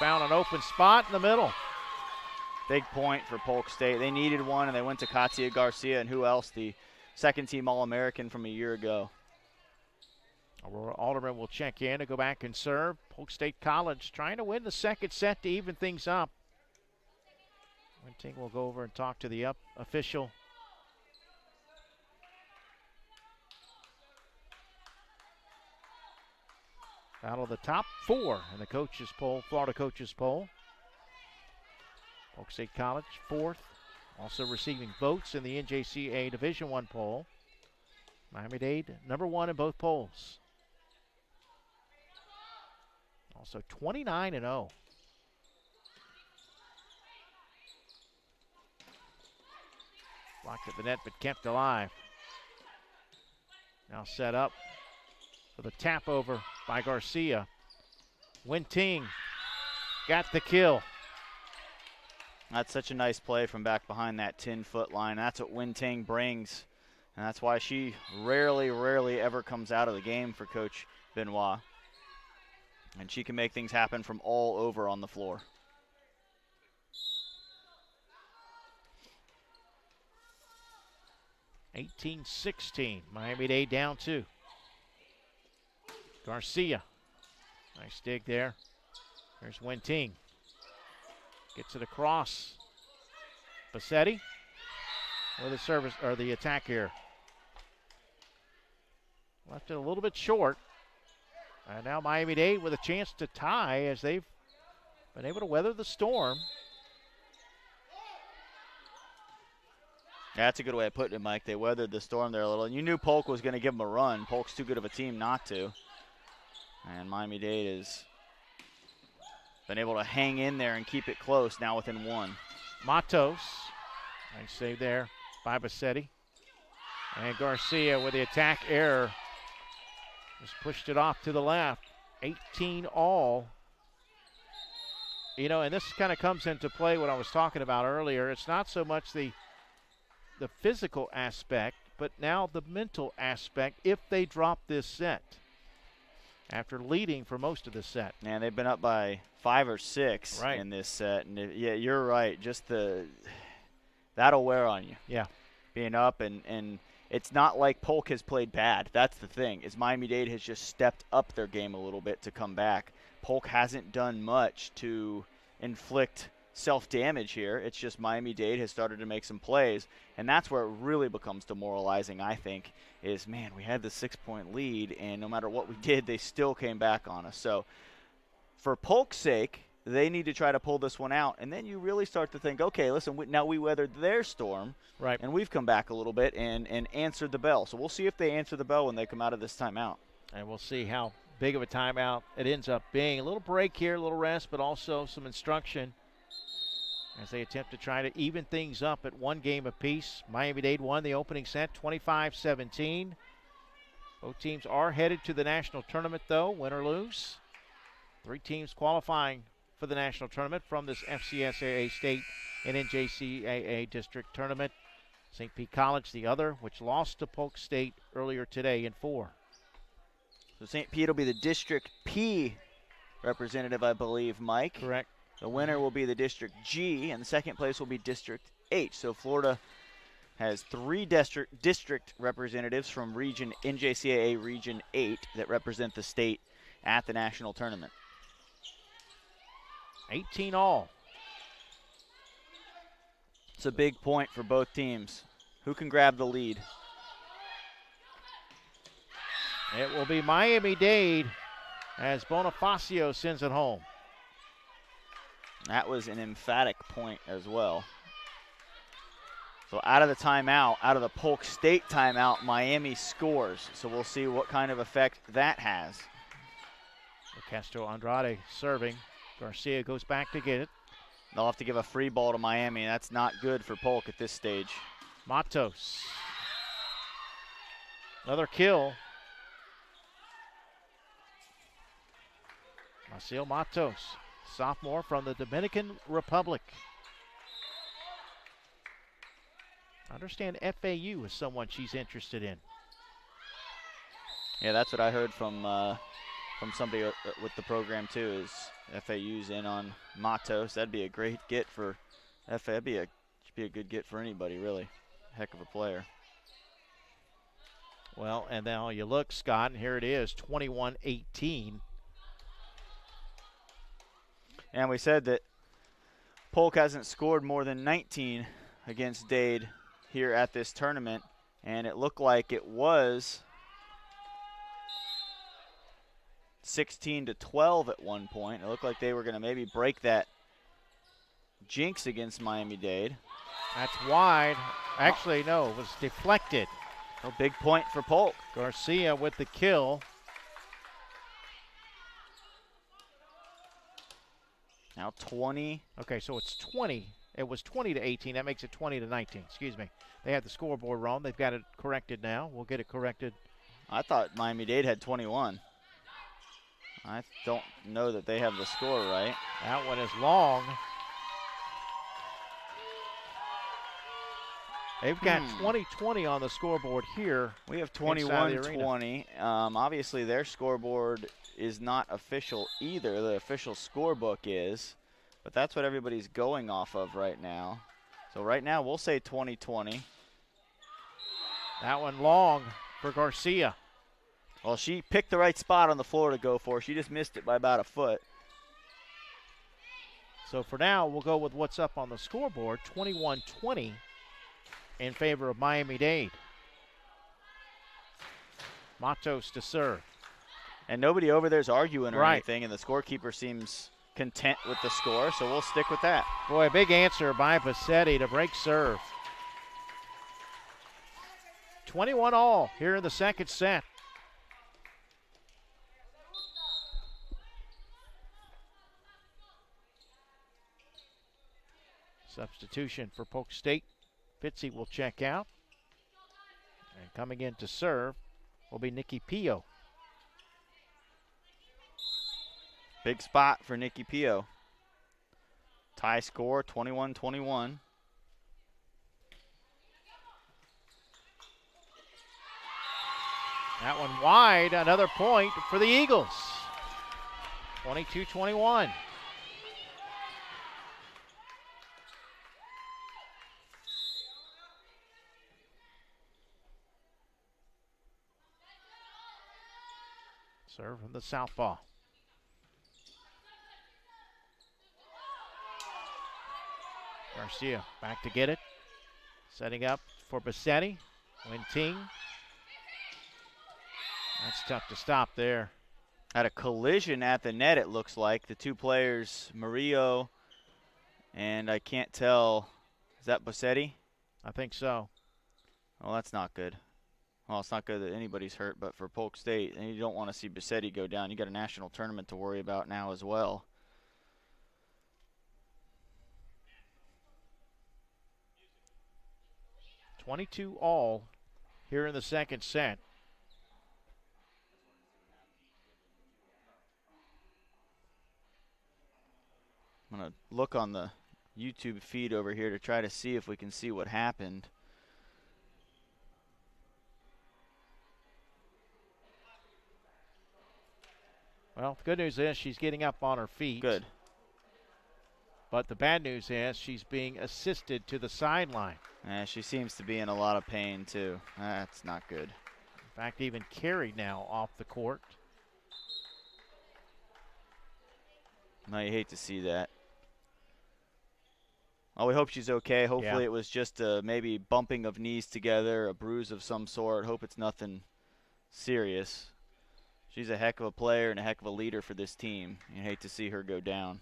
Found an open spot in the middle. Big point for Polk State. They needed one, and they went to Katia Garcia, and who else? The second-team All-American from a year ago. Aurora Alderman will check in to go back and serve. Polk State College trying to win the second set to even things up. Winting will go over and talk to the official. Out of the top 4 in the coaches poll, Florida coaches poll. Polk State College 4th, also receiving votes in the NJCAA Division I poll. Miami-Dade number 1 in both polls. Also 29-0. Blocked at the net but kept alive. Now set up for the tap over by Garcia. Winting got the kill. That's such a nice play from back behind that 10-foot line. That's what Winting brings, and that's why she rarely ever comes out of the game for Coach Benoit. And she can make things happen from all over on the floor. (18-16), Miami-Dade down 2. Garcia, nice dig there. There's Winting. Gets it across. Bassetti with the service or the attack here. Left it a little bit short. And now Miami-Dade with a chance to tie as they've been able to weather the storm. Yeah, that's a good way of putting it, Mike. They weathered the storm there a little. And you knew Polk was going to give them a run. Polk's too good of a team not to. And Miami-Dade has been able to hang in there and keep it close, now within 1. Matos, nice save there by Bassetti. And Garcia with the attack error. Just pushed it off to the left. 18 all. You know, and this kind of comes into play what I was talking about earlier. It's not so much the physical aspect, but now the mental aspect if they drop this set after leading for most of the set. Man, they've been up by 5 or 6 in this set. And yeah, you're right. Just that'll wear on you. Yeah. Being up, and it's not like Polk has played bad. That's the thing, is Miami-Dade has just stepped up their game a little bit to come back. Polk hasn't done much to inflict self-damage here. It's just Miami-Dade has started to make some plays, and that's where it really becomes demoralizing, I think, is, man, we had the 6-point lead, and no matter what we did, they still came back on us. So for Polk's sake, they need to try to pull this one out, and then you really start to think, okay, listen, now we weathered their storm, right, and we've come back a little bit and answered the bell. So we'll see if they answer the bell when they come out of this timeout. And we'll see how big of a timeout it ends up being. A little break here, a little rest, but also some instruction as they attempt to try to even things up at 1 game apiece. Miami-Dade won the opening set 25-17. Both teams are headed to the national tournament, though, win or lose. 3 teams qualifying for the national tournament from this FCSAA state and NJCAA district tournament. St. Pete College, the other, which lost to Polk State earlier today in 4. So St. Pete will be the District P representative, I believe, Mike. Correct. The winner will be the District G, and the second place will be District H. So Florida has 3 district representatives from region NJCAA Region 8 that represent the state at the national tournament. 18 all. It's a big point for both teams. Who can grab the lead? It will be Miami-Dade as Bonifacio sends it home. That was an emphatic point as well. So out of the timeout, out of the Polk State timeout, Miami scores. So we'll see what kind of effect that has. Castro Andrade serving. Garcia goes back to get it. They'll have to give a free ball to Miami. That's not good for Polk at this stage. Matos. Another kill. Marcel Matos, sophomore from the Dominican Republic. I understand FAU is someone she's interested in. Yeah, that's what I heard from somebody with the program too. Is FAU's in on Matos? That'd be a great get for FAU. Should be a good get for anybody, really. Heck of a player. Well, and now you look, Scott, and here it is, 21-18. And we said that Polk hasn't scored more than 19 against Dade here at this tournament, and it looked like it was 16-12 at one point. It looked like they were going to maybe break that jinx against Miami-Dade. That's wide. Actually, no, it was deflected. A big point for Polk. Garcia with the kill. Now 20. Okay, so it's 20. It was 20-18. That makes it 20-19. Excuse me. They had the scoreboard wrong. They've got it corrected now. We'll get it corrected. I thought Miami-Dade had 21. I don't know that they have the score right. That one is long. They've got 20-20 on the scoreboard here. We have 21-20. Obviously, their scoreboard is not official either. The official scorebook is, but that's what everybody's going off of right now. So right now, we'll say 20-20. That one long for Garcia. Well, she picked the right spot on the floor to go for. She just missed it by about a foot. So for now, we'll go with what's up on the scoreboard, 21-20 in favor of Miami-Dade. Matos to serve. And nobody over there is arguing or Right. anything, and the scorekeeper seems content with the score, so we'll stick with that. Boy, a big answer by Bassetti to break serve. 21 all here in the second set. Substitution for Polk State. Fitzy will check out. And coming in to serve will be Nikki Pio. Big spot for Nikki Pio. Tie score, 21-21. That one wide, another point for the Eagles. 22-21. Serve from the southpaw. Garcia back to get it. Setting up for Bassetti. Wing-Ting. That's tough to stop there. Had a collision at the net, it looks like. The two players, Murillo and I can't tell, is that Bassetti? I think so. Well, that's not good. Well, it's not good that anybody's hurt, but for Polk State, and you don't want to see Bassetti go down. You got a national tournament to worry about now as well. $22 all here in the second set. I'm going to look on the YouTube feed over here to try to see if we can see what happened. Well, the good news is she's getting up on her feet. Good. But the bad news is she's being assisted to the sideline. She seems to be in a lot of pain, too. That's not good. In fact, even carried now off the court. No, you hate to see that. Well, we hope she's okay. Hopefully it was just maybe bumping of knees together, a bruise of some sort. Hope it's nothing serious. She's a heck of a player and a heck of a leader for this team. You hate to see her go down.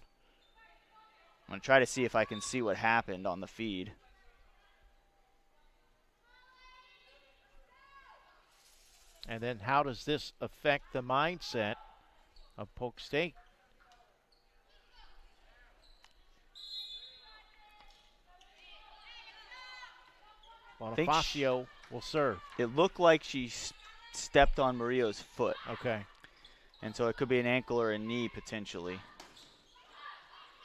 I'm going to try to see if I can see what happened on the feed. And then how does this affect the mindset of Polk State? Bonifacio will serve. It looked like she stepped on Murillo's foot. Okay. And so it could be an ankle or a knee potentially.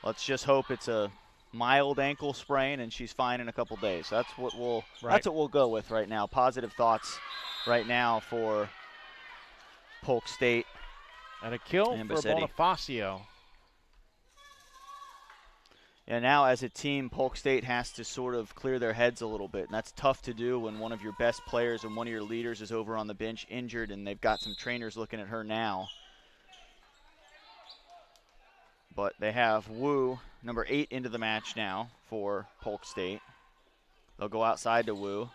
Let's just hope it's a mild ankle sprain and she's fine in a couple days. That's what we'll go with right now. Positive thoughts right now for Polk State. And a kill for Bonifacio. And now as a team, Polk State has to sort of clear their heads a little bit. And that's tough to do when one of your best players and one of your leaders is over on the bench injured and they've got some trainers looking at her now. But they have Wu, number 8, into the match now for Polk State. They'll go outside to Wu.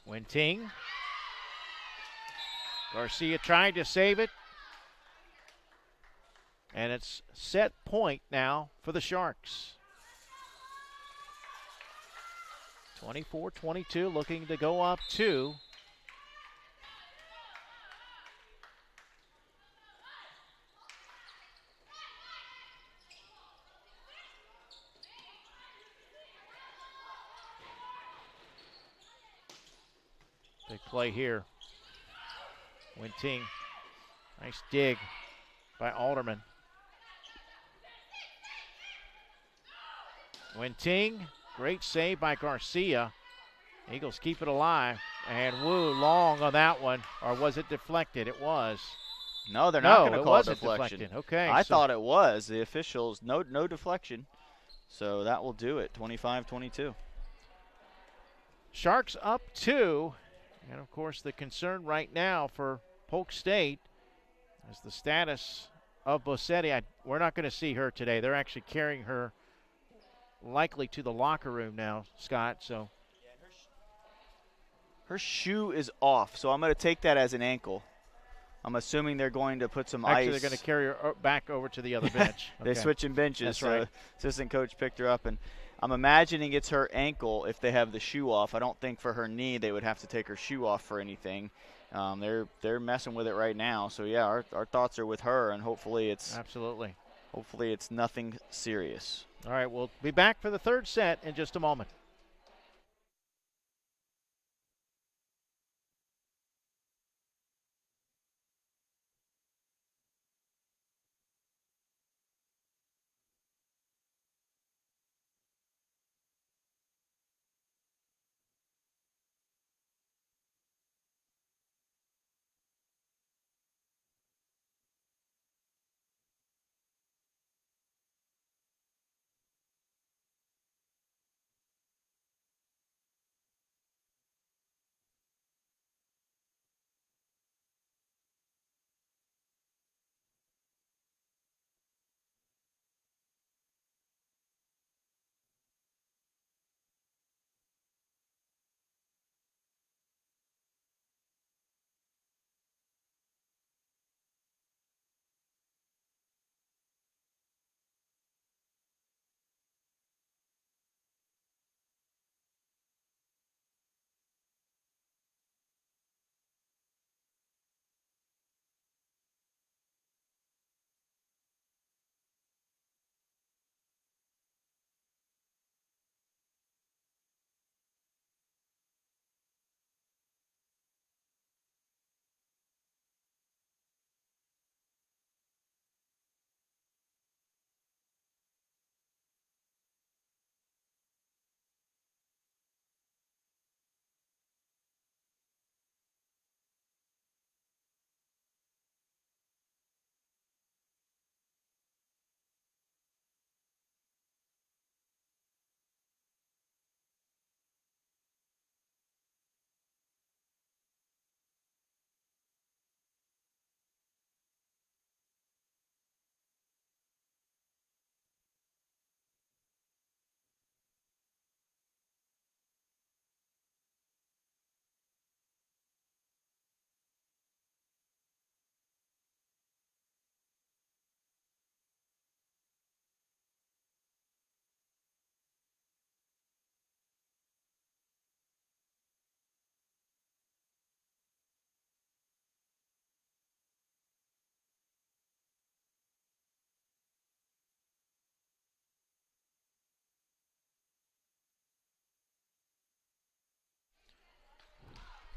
Winting. Garcia tried to save it. And it's set point now for the Sharks. 24-22, looking to go up 2. Big play here. Winting. Nice dig by Alderman. Winting, great save by Garcia. Eagles keep it alive. And Wu long on that one. Or was it deflected? It was. No, they're not going to call it deflection. deflection. Okay. I thought it was. The officials, no deflection. So that will do it, 25-22. Sharks up 2. And, of course, the concern right now for Polk State is the status of Bossetti. We're not going to see her today. They're actually carrying her likely to the locker room now, Scott. So her shoe is off, so I'm going to take that as an ankle. I'm assuming they're going to put some ice. Actually, they're going to carry her back over to the other bench. They're switching benches. That's right. Assistant coach picked her up, and I'm imagining it's her ankle if they have the shoe off. I don't think for her knee they would have to take her shoe off for anything. They're messing with it right now. So yeah, our thoughts are with her, and hopefully it's nothing serious. All right, we'll be back for the third set in just a moment.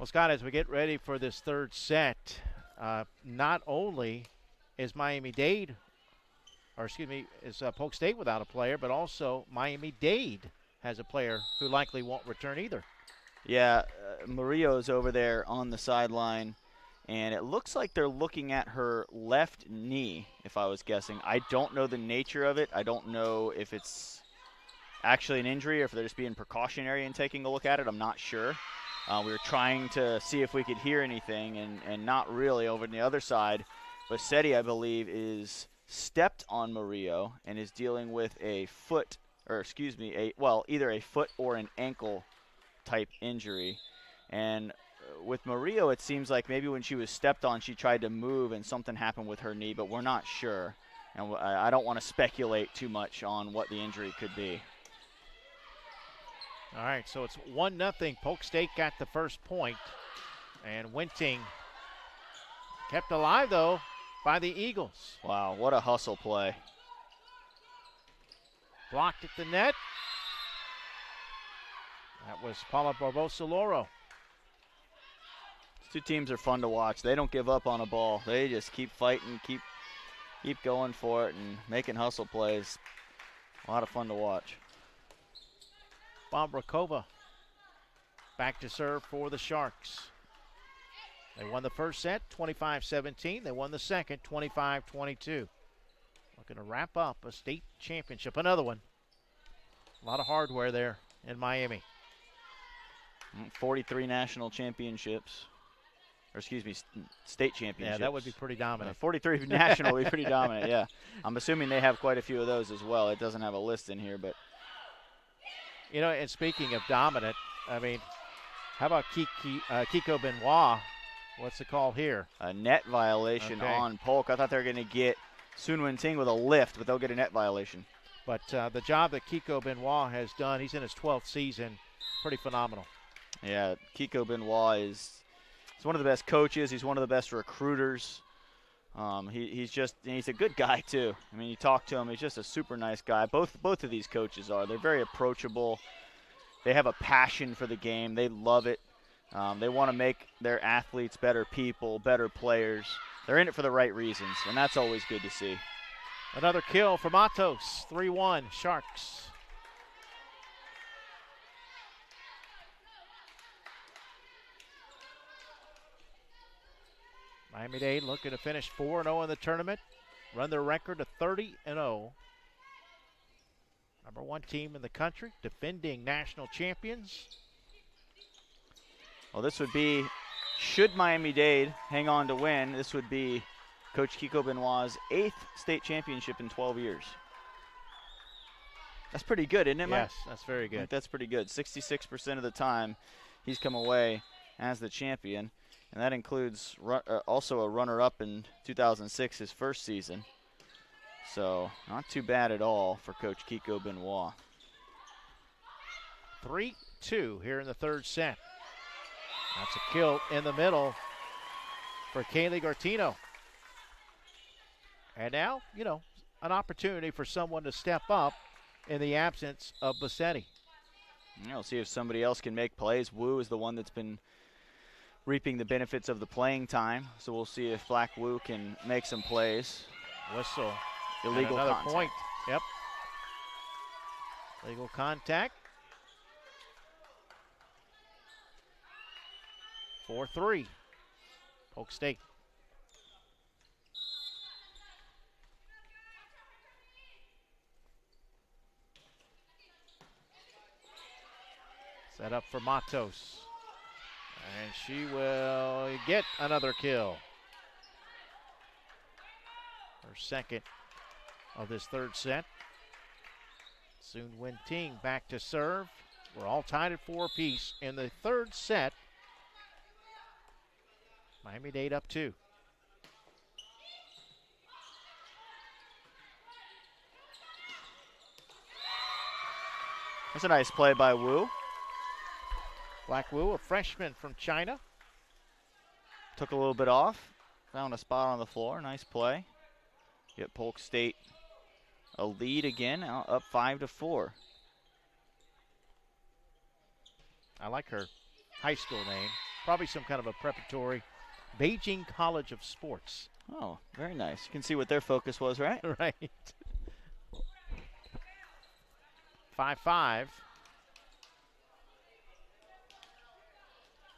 Well, Scott, as we get ready for this third set, not only is Miami-Dade, or excuse me, is Polk State without a player, but also Miami-Dade has a player who likely won't return either. Yeah, Murillo's over there on the sideline, and it looks like they're looking at her left knee, if I was guessing. I don't know the nature of it. I don't know if it's actually an injury or if they're just being precautionary and taking a look at it. I'm not sure. We were trying to see if we could hear anything, and not really. Over on the other side, Bassetti, I believe, is stepped on Murillo and is dealing with a foot, or excuse me, either a foot or an ankle type injury. And with Murillo, it seems like maybe when she was stepped on, she tried to move and something happened with her knee, but we're not sure. And I don't want to speculate too much on what the injury could be. All right, so it's 1-0. Polk State got the first point, and Winting kept alive, though, by the Eagles. Wow, what a hustle play. Blocked at the net. That was Paula Barbosa-Loro. These two teams are fun to watch. They don't give up on a ball. They just keep fighting, keep going for it, and making hustle plays. A lot of fun to watch. Bobrakova back to serve for the Sharks. They won the first set 25-17. They won the second 25-22. Looking to wrap up a state championship. Another one. A lot of hardware there in Miami. 43 national championships. Or excuse me, state championships. Yeah, that would be pretty dominant. 43 national would be pretty dominant, yeah. I'm assuming they have quite a few of those as well. It doesn't have a list in here, but. You know, and speaking of dominant, I mean, how about Kiko Benoit? What's the call here? A net violation on Polk. I thought they were going to get Sun Wen-Ting with a lift, but they'll get a net violation. But the job that Kiko Benoit has done, he's in his 12th season, pretty phenomenal. Yeah, Kiko Benoit he's one of the best coaches. He's one of the best recruiters. He's a good guy too. I mean, you talk to him, he's just a super nice guy. Both of these coaches are. They're very approachable. They have a passion for the game. They love it. They want to make their athletes better people, better players. They're in it for the right reasons, and that's always good to see. Another kill for Matos, 3-1 Sharks. Miami-Dade looking to finish 4-0 in the tournament, run their record to 30-0. Number one team in the country, defending national champions. Well, this would be, should Miami-Dade hang on to win, this would be Coach Kiko Benoit's 8th state championship in 12 years. That's pretty good, isn't it, Mike? Yes, that's very good. That's pretty good. 66% of the time he's come away as the champion. And that includes also a runner-up in 2006, his first season. So not too bad at all for Coach Kiko Benoit. 3-2 here in the third set. That's a kill in the middle for Kaylee Gartino. And now, you know, an opportunity for someone to step up in the absence of Bassetti. We'll see if somebody else can make plays. Wu is the one that's been reaping the benefits of the playing time. So we'll see if Black Wu can make some plays. Whistle. Illegal another contact. Point. Yep. Legal contact. 4-3. Polk State. Set up for Matos. And she will get another kill. Her second of this third set. Sun Wen-Ting back to serve. We're all tied at 4 apiece in the third set. Miami-Dade up 2. That's a nice play by Wu. Black Wu, a freshman from China. Took a little bit off. Found a spot on the floor. Nice play. Get Polk State a lead again, up 5-4. I like her high school name. probably some kind of a preparatory. Beijing College of Sports. Oh, very nice. You can see what their focus was, right? Right. 5-5.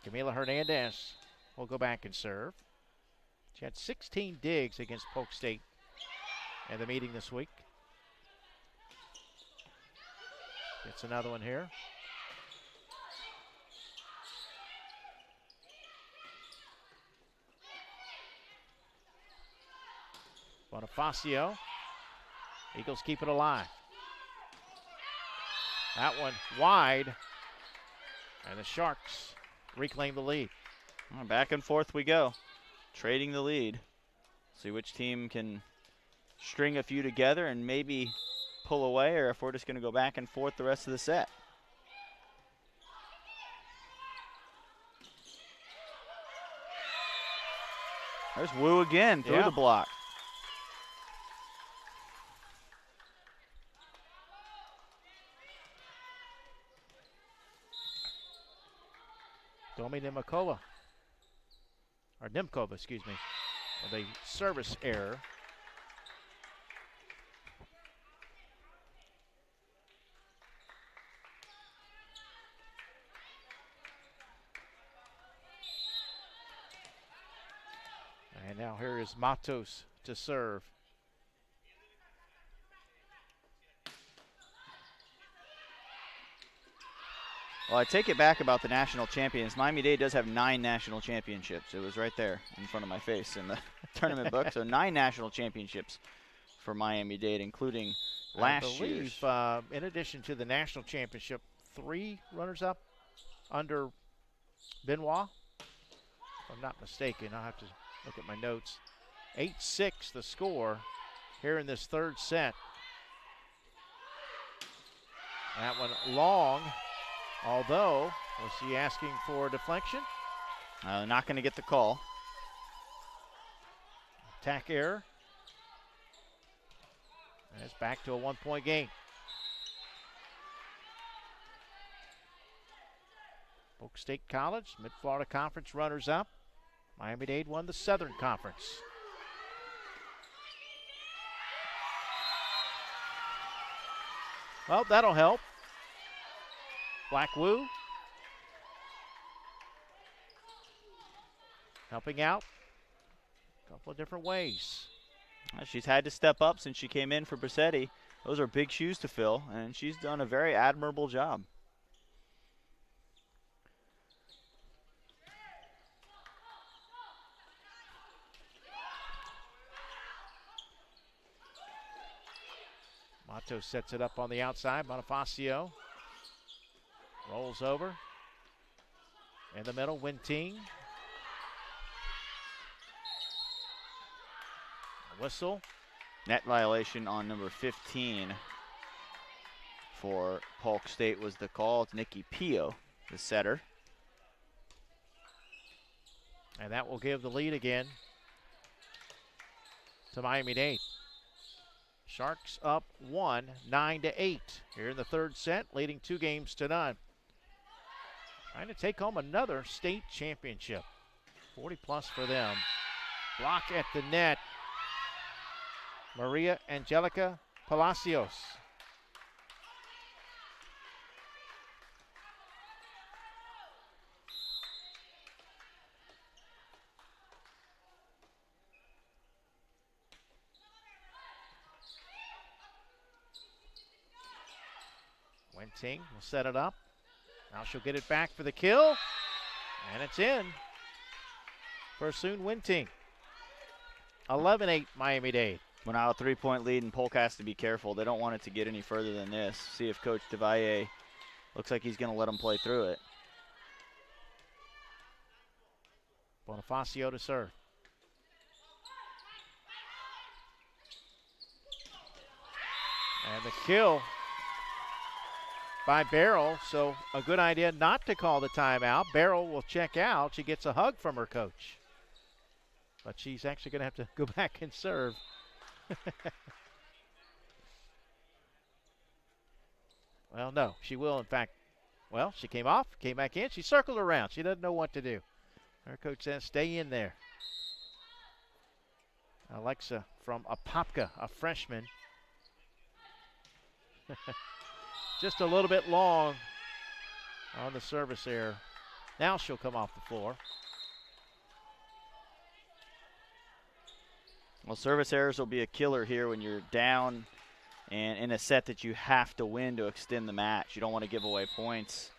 Camila Hernandez will go back and serve. She had 16 digs against Polk State in the meeting this week. Gets another one here. Bonifacio. Eagles keep it alive. That one wide. And the Sharks reclaim the lead. Back and forth we go. Trading the lead. See which team can string a few together and maybe pull away, or if we're just going to go back and forth the rest of the set. There's Wu again through the block. Domi Nemkova, or Nemkova, excuse me, with a service error. And now here is Matos to serve. Well, I take it back about the national champions. Miami-Dade does have 9 national championships. It was right there in front of my face in the tournament book. So 9 national championships for Miami-Dade, including last year's. In addition to the national championship, 3 runners-up under Benoit. If I'm not mistaken, I'll have to look at my notes. 8-6 the score here in this third set. That one long. Although, was he asking for a deflection? Not going to get the call. Attack error. And it's back to a 1-point game. Polk State College, Mid-Florida Conference runners-up. Miami-Dade won the Southern Conference. Well, that'll help. Black Wu helping out a couple of different ways. She's had to step up since she came in for Brissetti. Those are big shoes to fill, and she's done a very admirable job. Mato sets it up on the outside. Bonifacio rolls over. In the middle, Winting. Whistle. Net violation on number 15 for Polk State was the call. It's Nikki Pio, the setter. And that will give the lead again to Miami-Dade. Sharks up 1, 9-8 here in the third set, leading 2-0. Trying to take home another state championship. 40+ for them. Block at the net. Maria Angelica Palacios. Winting will set it up. Now she'll get it back for the kill. And it's in for Soon Winting. 11-8 Miami-Dade. Well, now a 3-point lead, and Polk has to be careful. They don't want it to get any further than this. See if Coach DeValle looks like he's going to let them play through it. Bonifacio to serve. And the kill by Barrel, so a good idea not to call the timeout. Barrel will check out. She gets a hug from her coach. But she's actually going to have to go back and serve. Well, no, she will, in fact. Well, she came off, came back in. She circled around. She doesn't know what to do. Our coach says stay in there. Alexa from Apopka, a freshman. Just a little bit long on the service error. Now she'll come off the floor. Well, service errors will be a killer here when you're down and in a set that you have to win to extend the match. You don't want to give away points.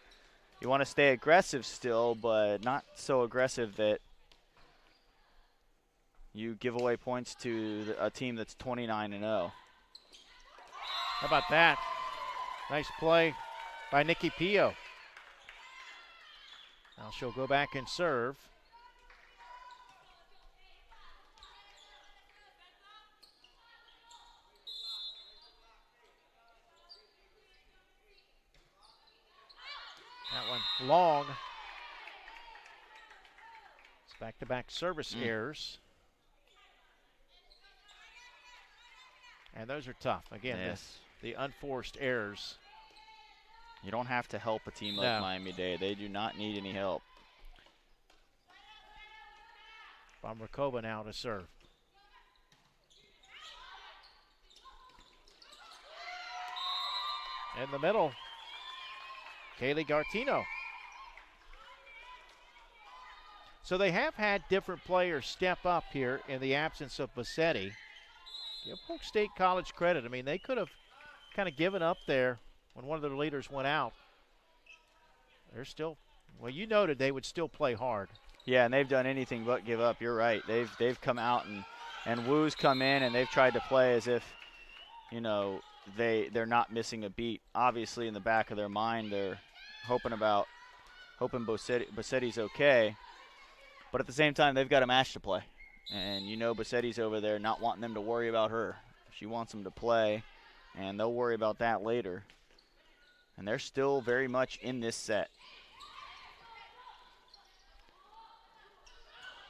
You want to stay aggressive still, but not so aggressive that you give away points to a team that's 29-0. How about that? Nice play by Nikki Pio. Now she'll go back and serve. That one long. It's back-to-back service errors. And those are tough. Again, yes. the unforced errors. You don't have to help a team like Miami-Dade. They do not need any help. Bomrakova now to serve. In the middle, Kaylee Gartino. So they have had different players step up here in the absence of Bassetti. Give Polk State College credit. I mean, they could have kind of given up there when one of their leaders went out. They're still, well, you noted they would still play hard. Yeah, and they've done anything but give up. You're right. They've come out and Wu's come in and they've tried to play as if, you know, they're not missing a beat. Obviously, in the back of their mind, they're hoping Bassetti's okay. But at the same time, they've got a match to play. And you know Bassetti's over there not wanting them to worry about her. She wants them to play, and they'll worry about that later. And they're still very much in this set.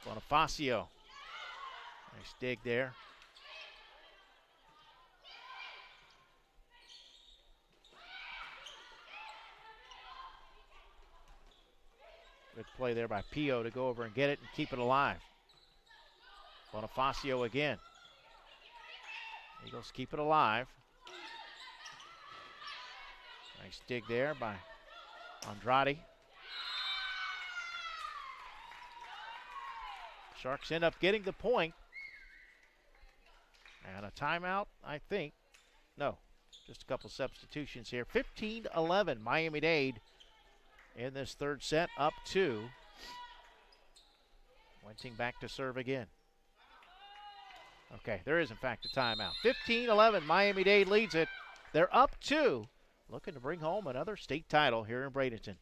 Bonifacio. Nice dig there. Good play there by Pio to go over and get it and keep it alive. Bonifacio again. Eagles keep it alive. Nice dig there by Andrade. Sharks end up getting the point. And a timeout, I think. No, just a couple substitutions here. 15-11, Miami-Dade in this third set, up 2. Wenting back to serve again. Okay, there is, in fact, a timeout. 15-11, Miami-Dade leads it. They're up 2, looking to bring home another state title here in Bradenton.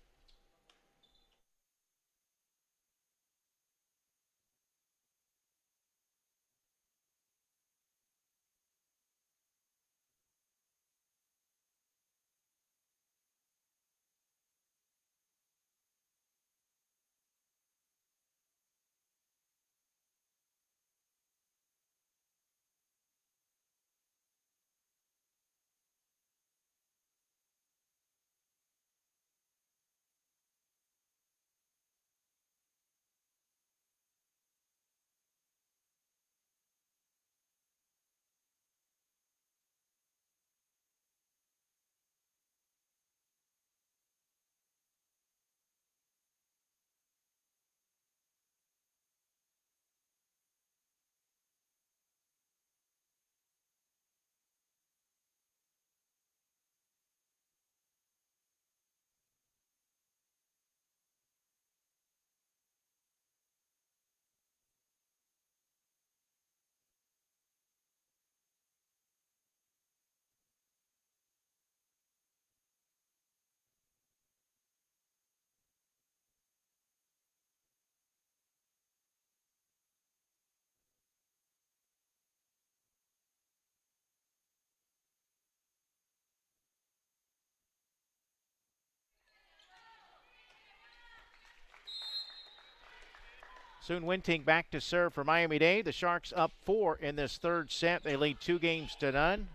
Soon Wenting back to serve for Miami-Dade. The Sharks up 4 in this third set. They lead 2-0.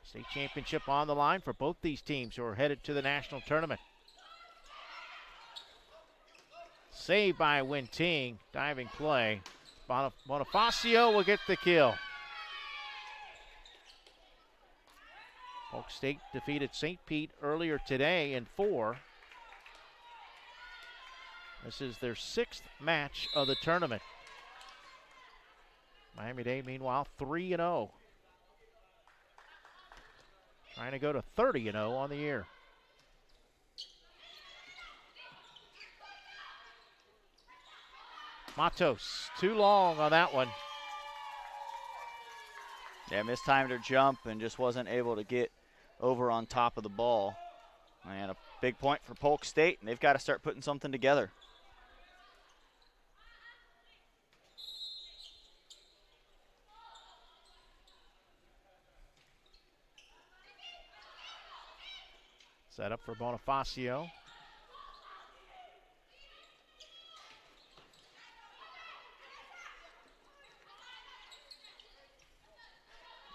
State championship on the line for both these teams who are headed to the national tournament. Saved by Winting. Diving play. Bonifacio will get the kill. Polk State defeated St. Pete earlier today in 4. This is their 6th match of the tournament. Miami-Dade, meanwhile, 3-0. Trying to go to 30-0 on the year. Matos, too long on that one. Yeah, mistimed her jump and just wasn't able to get over on top of the ball. And a big point for Polk State, and they've got to start putting something together. Set up for Bonifacio.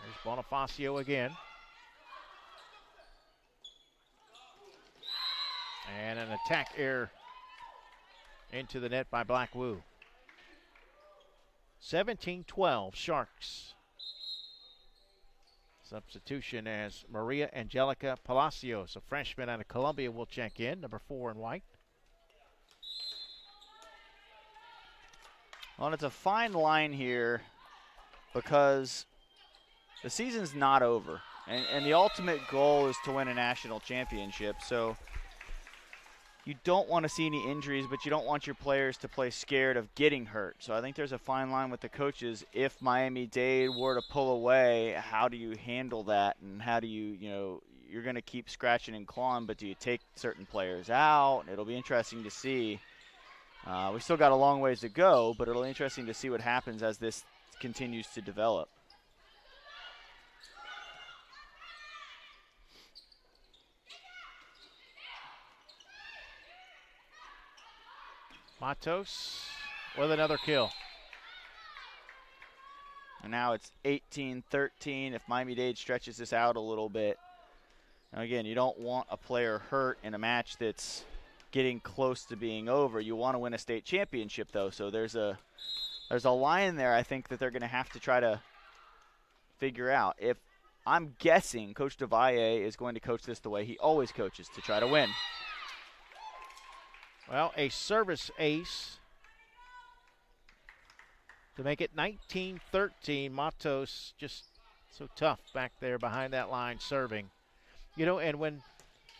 There's Bonifacio again. And an attack error into the net by Black Woo. 17-12 Sharks. Substitution as Maria Angelica Palacios, a freshman out of Columbia, will check in, number 4 in white. Well, it's a fine line here because the season's not over. And the ultimate goal is to win a national championship. So you don't want to see any injuries, but you don't want your players to play scared of getting hurt. So I think there's a fine line with the coaches. If Miami-Dade were to pull away, how do you handle that? And how do you, you're going to keep scratching and clawing, but do you take certain players out? It'll be interesting to see. We still got a long ways to go, but it'll be interesting to see what happens as this continues to develop. Matos with another kill. And now it's 18-13 if Miami-Dade stretches this out a little bit. Now again, you don't want a player hurt in a match that's getting close to being over. You want to win a state championship, though, so there's a line there I think that they're going to have to try to figure out. If I'm guessing Coach DeValle is going to coach this the way he always coaches, to try to win. Well, a service ace to make it 19-13. Matos just so tough back there behind that line serving. And when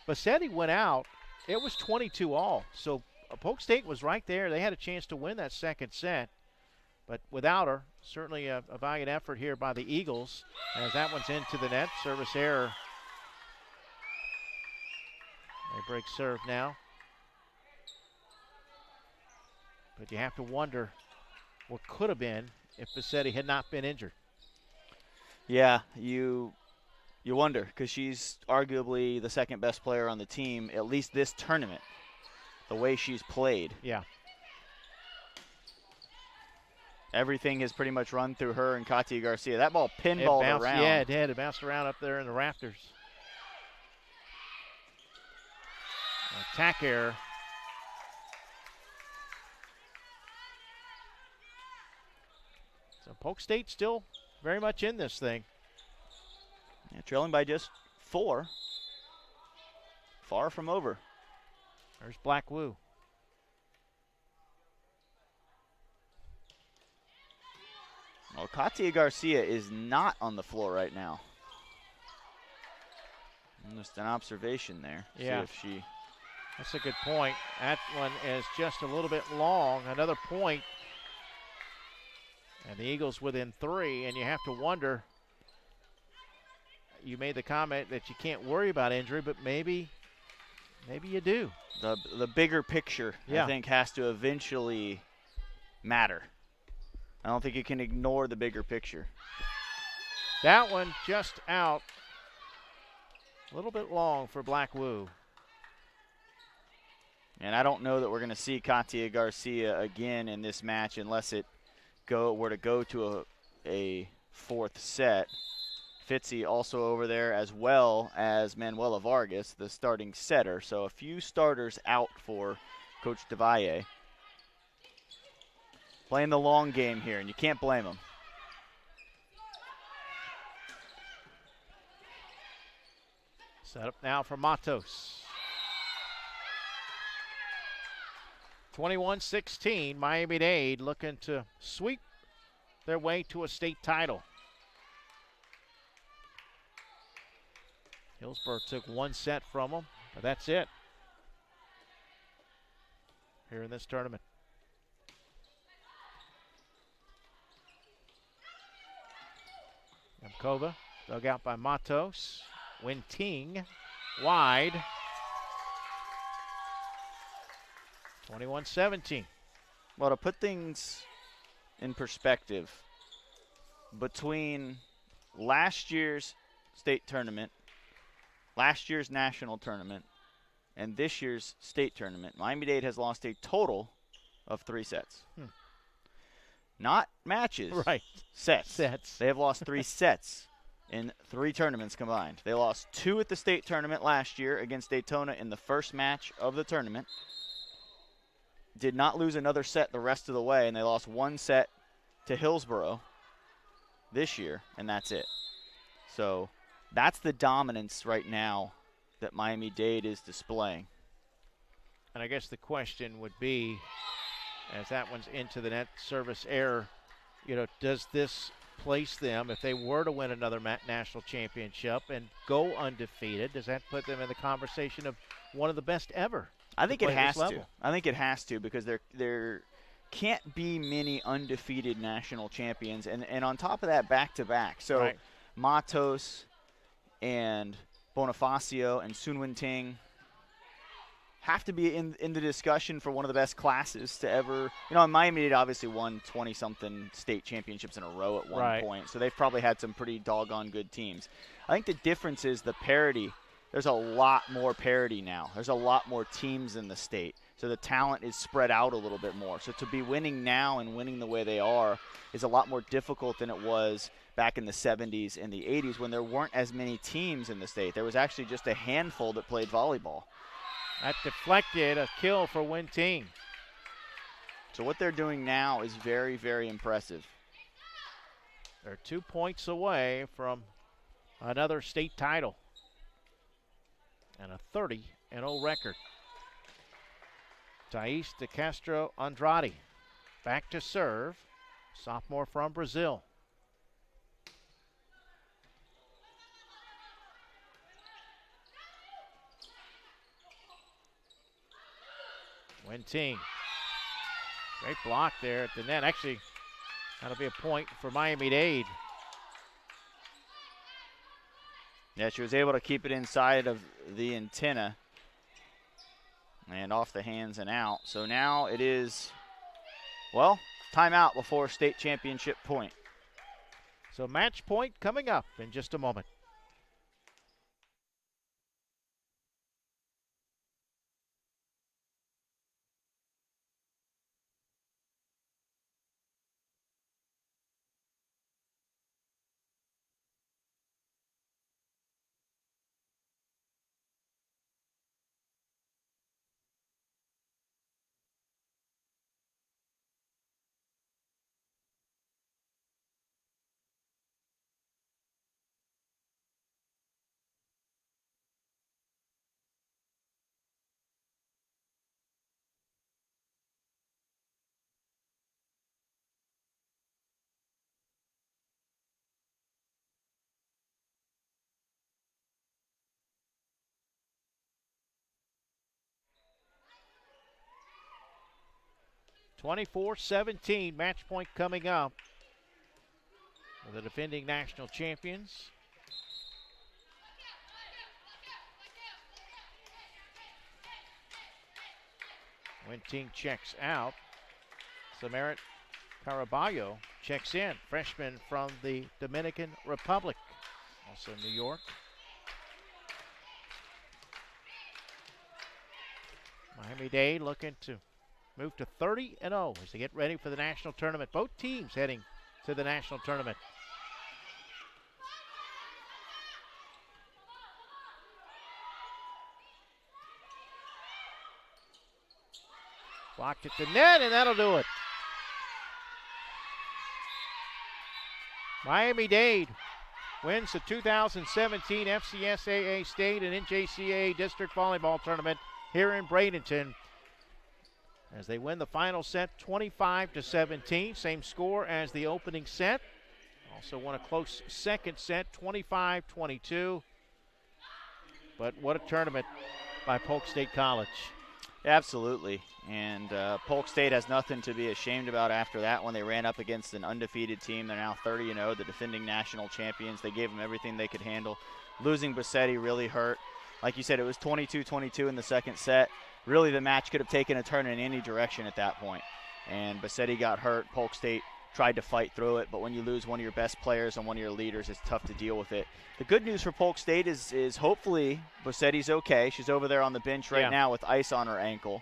Bassetti went out, it was 22-all. So Polk State was right there. They had a chance to win that second set. But without her, certainly a valiant effort here by the Eagles as that one's into the net. Service error. They break serve now. But you have to wonder what could have been if Bassetti had not been injured. Yeah, you wonder, because she's arguably the second best player on the team, at least this tournament, the way she's played. Yeah. Everything has pretty much run through her and Katia Garcia. That ball pinballed around. Yeah, it did. It bounced around up there in the rafters. Attack error. So Polk State still very much in this thing. Yeah, trailing by just 4. Far from over. There's Black Woo. Well, Katia Garcia is not on the floor right now. Just an observation there. Yeah. See if she... That's a good point. That one is just a little bit long. Another point. And the Eagles within 3, and you have to wonder, you made the comment that you can't worry about injury, but maybe you do. The bigger picture, yeah. I think, has to eventually matter. I don't think you can ignore the bigger picture. That one just out. A little bit long for Black Woo. And I don't know that we're going to see Katia Garcia again in this match unless it were to go to a 4th set. Fitzy also over there, as well as Manuela Vargas, the starting setter. So a few starters out for Coach DeValle. Playing the long game here, and you can't blame them. Set up now for Matos. 21-16, Miami-Dade looking to sweep their way to a state title. Hillsborough took one set from them, but that's it here in this tournament. Yamkova dug out by Matos. Winting wide. 21-17. Well, to put things in perspective, between last year's state tournament, last year's national tournament, and this year's state tournament, Miami-Dade has lost a total of 3 sets. Not matches. Right. Sets. They have lost 3 sets in 3 tournaments combined. They lost 2 at the state tournament last year against Daytona in the first match of the tournament. Did not lose another set the rest of the way, and they lost 1 set to Hillsborough this year, and that's it. So that's the dominance right now that Miami-Dade is displaying. And I guess the question would be, as that one's into the net, service error, does this place them, if they were to win another national championship and go undefeated, does that put them in the conversation of one of the best ever? I think it has to. I think it has to, because there can't be many undefeated national champions, and on top of that, back-to-back. So right. Matos and Bonifacio and Sun Winting have to be in the discussion for one of the best classes to ever. Miami-Dade obviously won 20-something state championships in a row at one point, so they've probably had some pretty doggone good teams. I think the difference is the parity. There's a lot more parity now. There's a lot more teams in the state, so the talent is spread out a little bit more. So to be winning now and winning the way they are is a lot more difficult than it was back in the 70s and the 80s when there weren't as many teams in the state. There was actually just a handful that played volleyball. That deflected, a kill for Winting. So what they're doing now is very, very impressive. They're 2 points away from another state title and a 30-0 record. Thais de Castro Andrade back to serve, sophomore from Brazil. Winting. Great block there at the net. Actually, that'll be a point for Miami-Dade. Yeah, she was able to keep it inside of the antenna and off the hands and out. So now it is, well, timeout before state championship point. So match point coming up in just a moment. (24-17) match point coming up for the defending national champions. Winting checks out. Samarit Caraballo checks in, freshman from the Dominican Republic, also New York. Miami-Dade looking to move to 30-0 as they get ready for the national tournament. Both teams heading to the national tournament. Blocked at the net, and that'll do it. Miami-Dade wins the 2017 FCSAA State and NJCAA District Volleyball Tournament here in Bradenton as they win the final set 25-17, same score as the opening set. Also won a close second set, 25-22. But what a tournament by Polk State College. Absolutely. And Polk State has nothing to be ashamed about after that when they ran up against an undefeated team. They're now 30-0, the defending national champions. They gave them everything they could handle. Losing Bassetti really hurt. Like you said, it was 22-22 in the second set. Really, the match could have taken a turn in any direction at that point. And Bassetti got hurt. Polk State tried to fight through it, but when you lose one of your best players and one of your leaders, it's tough to deal with it. The good news for Polk State is hopefully Bassetti's okay. She's over there on the bench right now with ice on her ankle.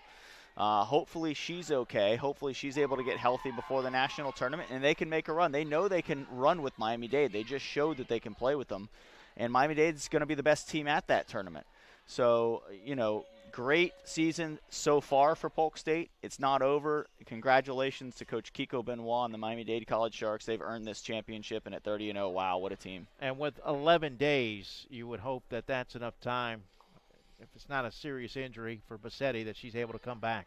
Hopefully she's okay. Hopefully she's able to get healthy before the national tournament, and they can make a run. They know they can run with Miami-Dade. They just showed that they can play with them, and Miami-Dade's going to be the best team at that tournament. So, great season so far for Polk State. It's not over. Congratulations to Coach Kiko Benoit and the Miami-Dade College Sharks. They've earned this championship, and at 30-0, wow, what a team. And with 11 days, you would hope that that's enough time, if it's not a serious injury for Bassetti, that she's able to come back.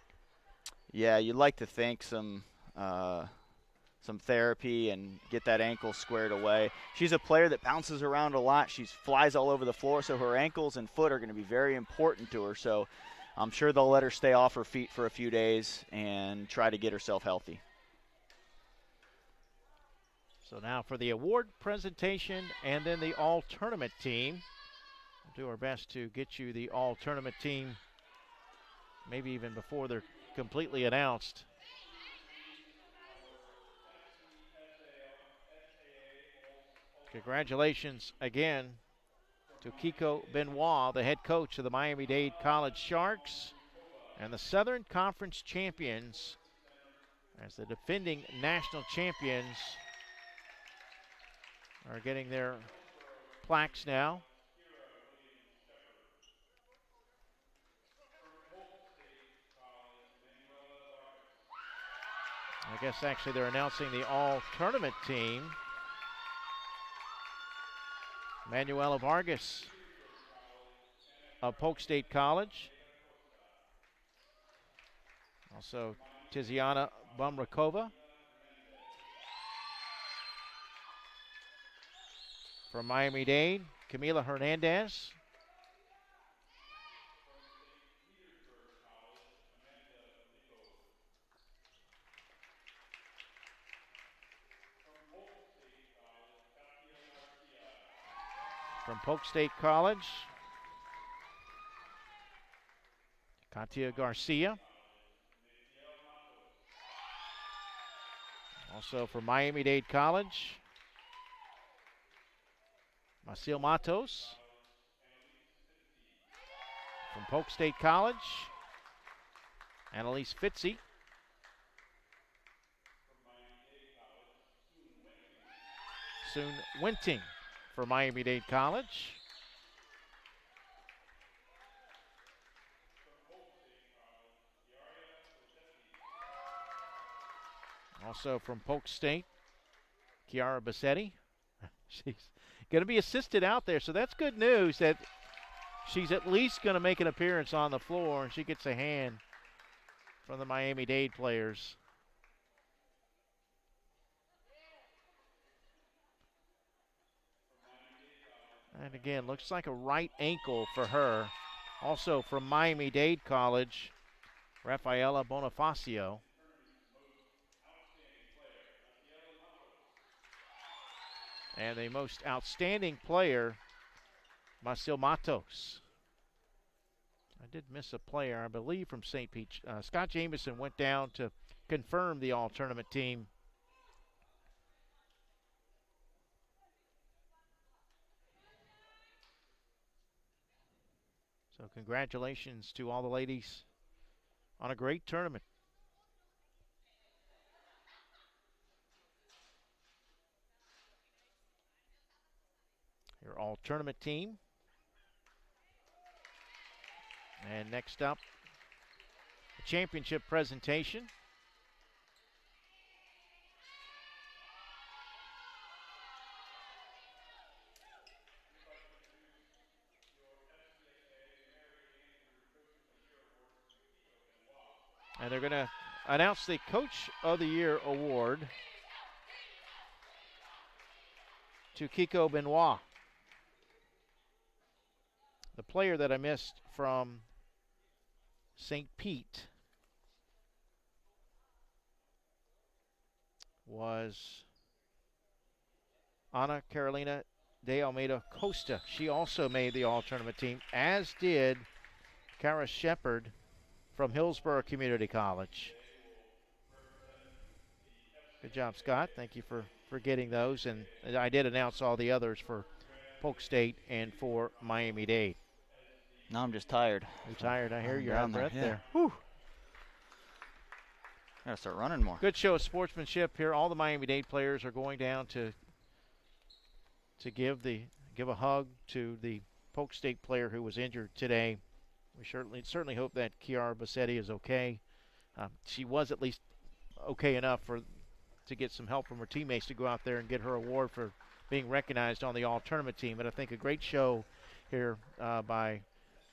Yeah, you'd like to think some therapy and get that ankle squared away. She's a player that bounces around a lot. She flies all over the floor, so her ankles and foot are going to be very important to her. So I'm sure they'll let her stay off her feet for a few days and try to get herself healthy. So now for the award presentation and then the all-tournament team. We'll do our best to get you the all-tournament team maybe even before they're completely announced. Congratulations again to Kiko Benoit, the head coach of the Miami-Dade College Sharks, and the Southern Conference champions as the defending national champions are getting their plaques now. I guess actually they're announcing the all-tournament team. Manuela Vargas of Polk State College. Also Tiziana Bumrakova from Miami-Dade. Camila Hernandez. From Polk State College, Katia Garcia. Also from Miami-Dade College, Maciel Matos. From Polk State College, Annalise Fitzy. Soon Winting for Miami-Dade College. Also from Polk State, Kiara Bassetti. She's going to be assisted out there, so that's good news that she's at least going to make an appearance on the floor, and she gets a hand from the Miami-Dade players. And again, looks like a right ankle for her. Also from Miami-Dade College, Rafaela Bonifacio. And the most outstanding player, Maciel Matos. I did miss a player, I believe, from St. Pete. Scott Jameson went down to confirm the all-tournament team. So congratulations to all the ladies on a great tournament. Your all-tournament team. And next up, the championship presentation. And they're going to announce the Coach of the Year award to Kiko Benoit. The player that I missed from St. Pete was Ana Carolina de Almeida Costa. She also made the all-tournament team, as did Kara Shepard from Hillsborough Community College. Good job, Scott. Thank you for getting those. And I did announce all the others for Polk State and for Miami-Dade. No, I'm just tired. You're tired. I hear you're out of breath there. Whew. Gotta start running more. Good show of sportsmanship here. All the Miami-Dade players are going down to give a hug to the Polk State player who was injured today. We certainly hope that Kiara Bassetti is okay. She was at least okay enough to get some help from her teammates to go out there and get her award for being recognized on the all-tournament team. But I think a great show here by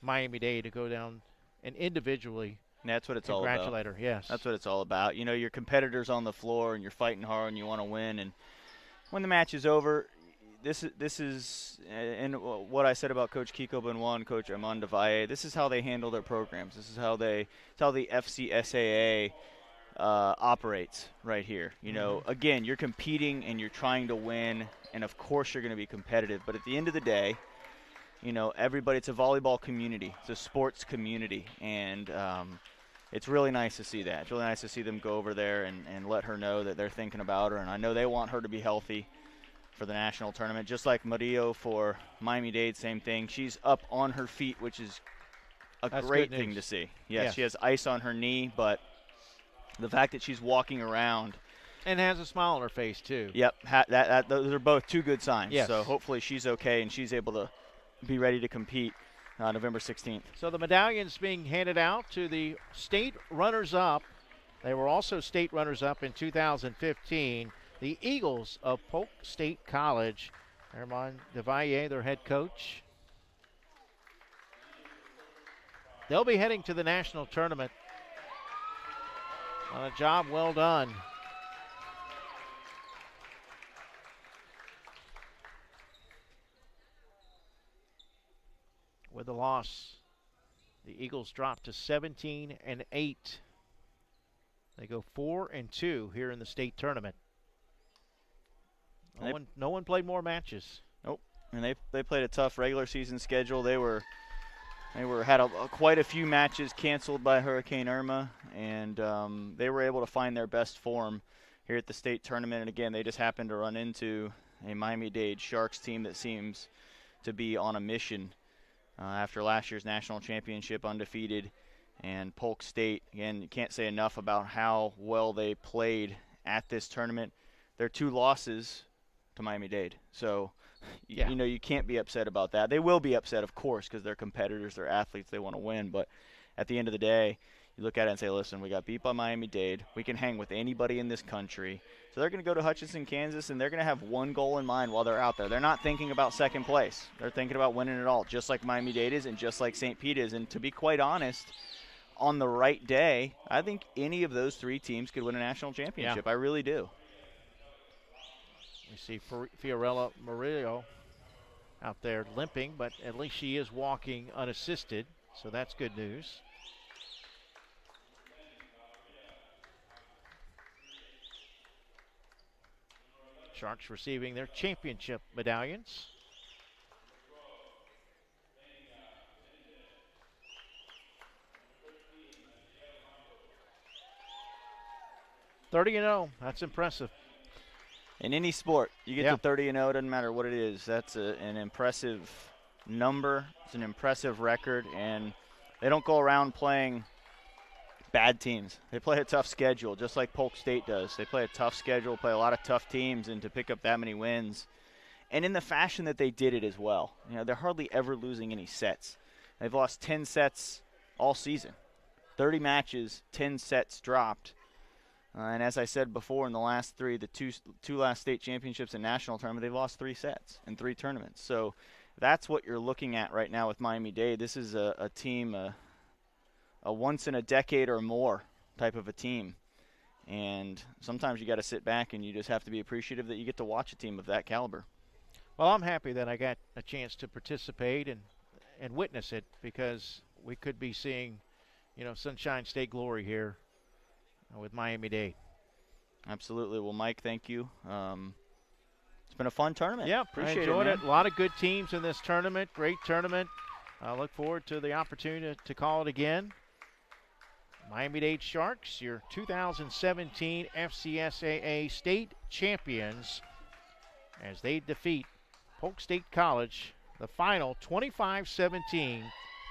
Miami-Dade to go down and individually that's what it's all about. Congratulate her, yes. That's what it's all about. You know, your competitors on the floor and you're fighting hard and you want to win. And when the match is over, this is and what I said about Coach Kiko Benoit and Coach Armand Devalle, this is how they handle their programs. This is how the FCSAA operates right here. You know, again, you're competing and you're trying to win, and of course you're going to be competitive. But at the end of the day, you know, everybody, it's a volleyball community. It's a sports community. And it's really nice to see that. It's really nice to see them go over there and let her know that they're thinking about her. And I know they want her to be healthy for the national tournament. Just like Murillo for Miami-Dade, same thing. She's up on her feet, which is a great thing to see. Yes, she has ice on her knee, but the fact that she's walking around. And has a smile on her face, too. Yep, those are both two good signs. Yes. So hopefully she's okay and she's able to be ready to compete November 16th. So the medallions being handed out to the state runners-up. They were also state runners-up in 2015. The Eagles of Polk State College. Armand Devalle, their head coach. They'll be heading to the national tournament on a job well done. With the loss, the Eagles drop to 17-8. They go 4-2 here in the state tournament. No one played more matches. Nope, and they played a tough regular season schedule. They had quite a few matches canceled by Hurricane Irma, and they were able to find their best form here at the state tournament. And again, they just happened to run into a Miami-Dade Sharks team that seems to be on a mission. After last year's national championship, undefeated, and Polk State, again, you can't say enough about how well they played at this tournament. Their two losses to Miami-Dade, so you know you can't be upset about that. They will be upset, of course, because they're competitors, they're athletes, they want to win. But at the end of the day, you look at it and say, listen, we got beat by Miami-Dade. We can hang with anybody in this country. So they're going to go to Hutchinson, Kansas, and they're going to have one goal in mind while they're out there. They're not thinking about second place. They're thinking about winning it all, just like Miami-Dade is and just like St. Pete is. And to be quite honest, on the right day, I think any of those three teams could win a national championship. I really do. We see Fiorella Murillo out there limping, but at least she is walking unassisted, so that's good news. Sharks receiving their championship medallions. (30-0). That's impressive. In any sport, you get to 30-0, doesn't matter what it is. That's an impressive number. It's an impressive record, and they don't go around playing bad teams. They play a tough schedule, just like Polk State does. They play a tough schedule, play a lot of tough teams, and to pick up that many wins, and in the fashion that they did it as well. You know, they're hardly ever losing any sets. They've lost 10 sets all season. 30 matches, 10 sets dropped. And as I said before, in the last three, the two last state championships and national tournament, they've lost 3 sets in 3 tournaments. So that's what you're looking at right now with Miami-Dade. This is a team, a once in a decade or more type of a team. And sometimes you got to sit back and you just have to be appreciative that you get to watch a team of that caliber. Well, I'm happy that I got a chance to participate and witness it, because we could be seeing, Sunshine State glory here with Miami-Dade. Absolutely. Well, Mike, thank you. It's been a fun tournament. Yeah, appreciate I enjoyed it. A lot of good teams in this tournament. Great tournament. I look forward to the opportunity to call it again. Miami-Dade Sharks, your 2017 FCSAA state champions, as they defeat Polk State College, the final 25-17,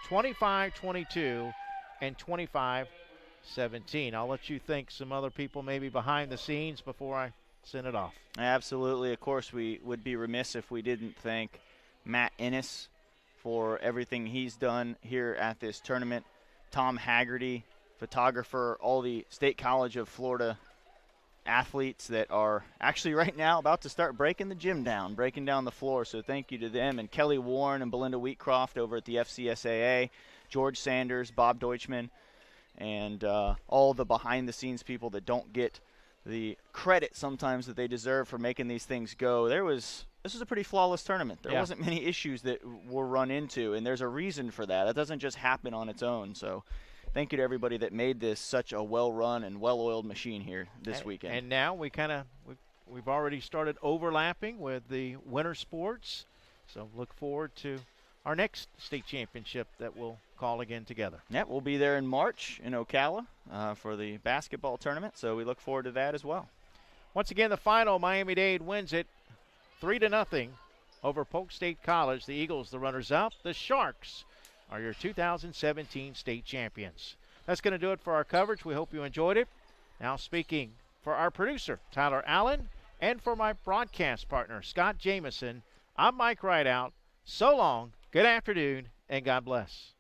25-22, and 25-17. I'll let you think some other people maybe behind the scenes before I send it off. Absolutely. Of course, we would be remiss if we didn't thank Matt Innes for everything he's done here at this tournament. Tom Haggerty, photographer, all the State College of Florida athletes that are actually right now about to start breaking the gym down, breaking down the floor. So thank you to them. And Kelly Warren and Belinda Wheatcroft over at the FCSAA, George Sanders, Bob Deutschman, and all the behind-the-scenes people that don't get the credit sometimes that they deserve for making these things go. This was a pretty flawless tournament. There wasn't many issues that were run into, and there's a reason for that. That doesn't just happen on its own. So thank you to everybody that made this such a well-run and well-oiled machine here this weekend. And now we've already started overlapping with the winter sports. So look forward to our next state championship that we'll call again together. Yeah, we'll be there in March in Ocala for the basketball tournament. So we look forward to that as well. Once again, the final, Miami-Dade wins it 3-0 over Polk State College. The Eagles, the runners-up. The Sharks are your 2017 state champions. That's going to do it for our coverage. We hope you enjoyed it. Now speaking for our producer, Tyler Allen, and for my broadcast partner, Scott Jamison, I'm Mike Rideout. So long, good afternoon, and God bless.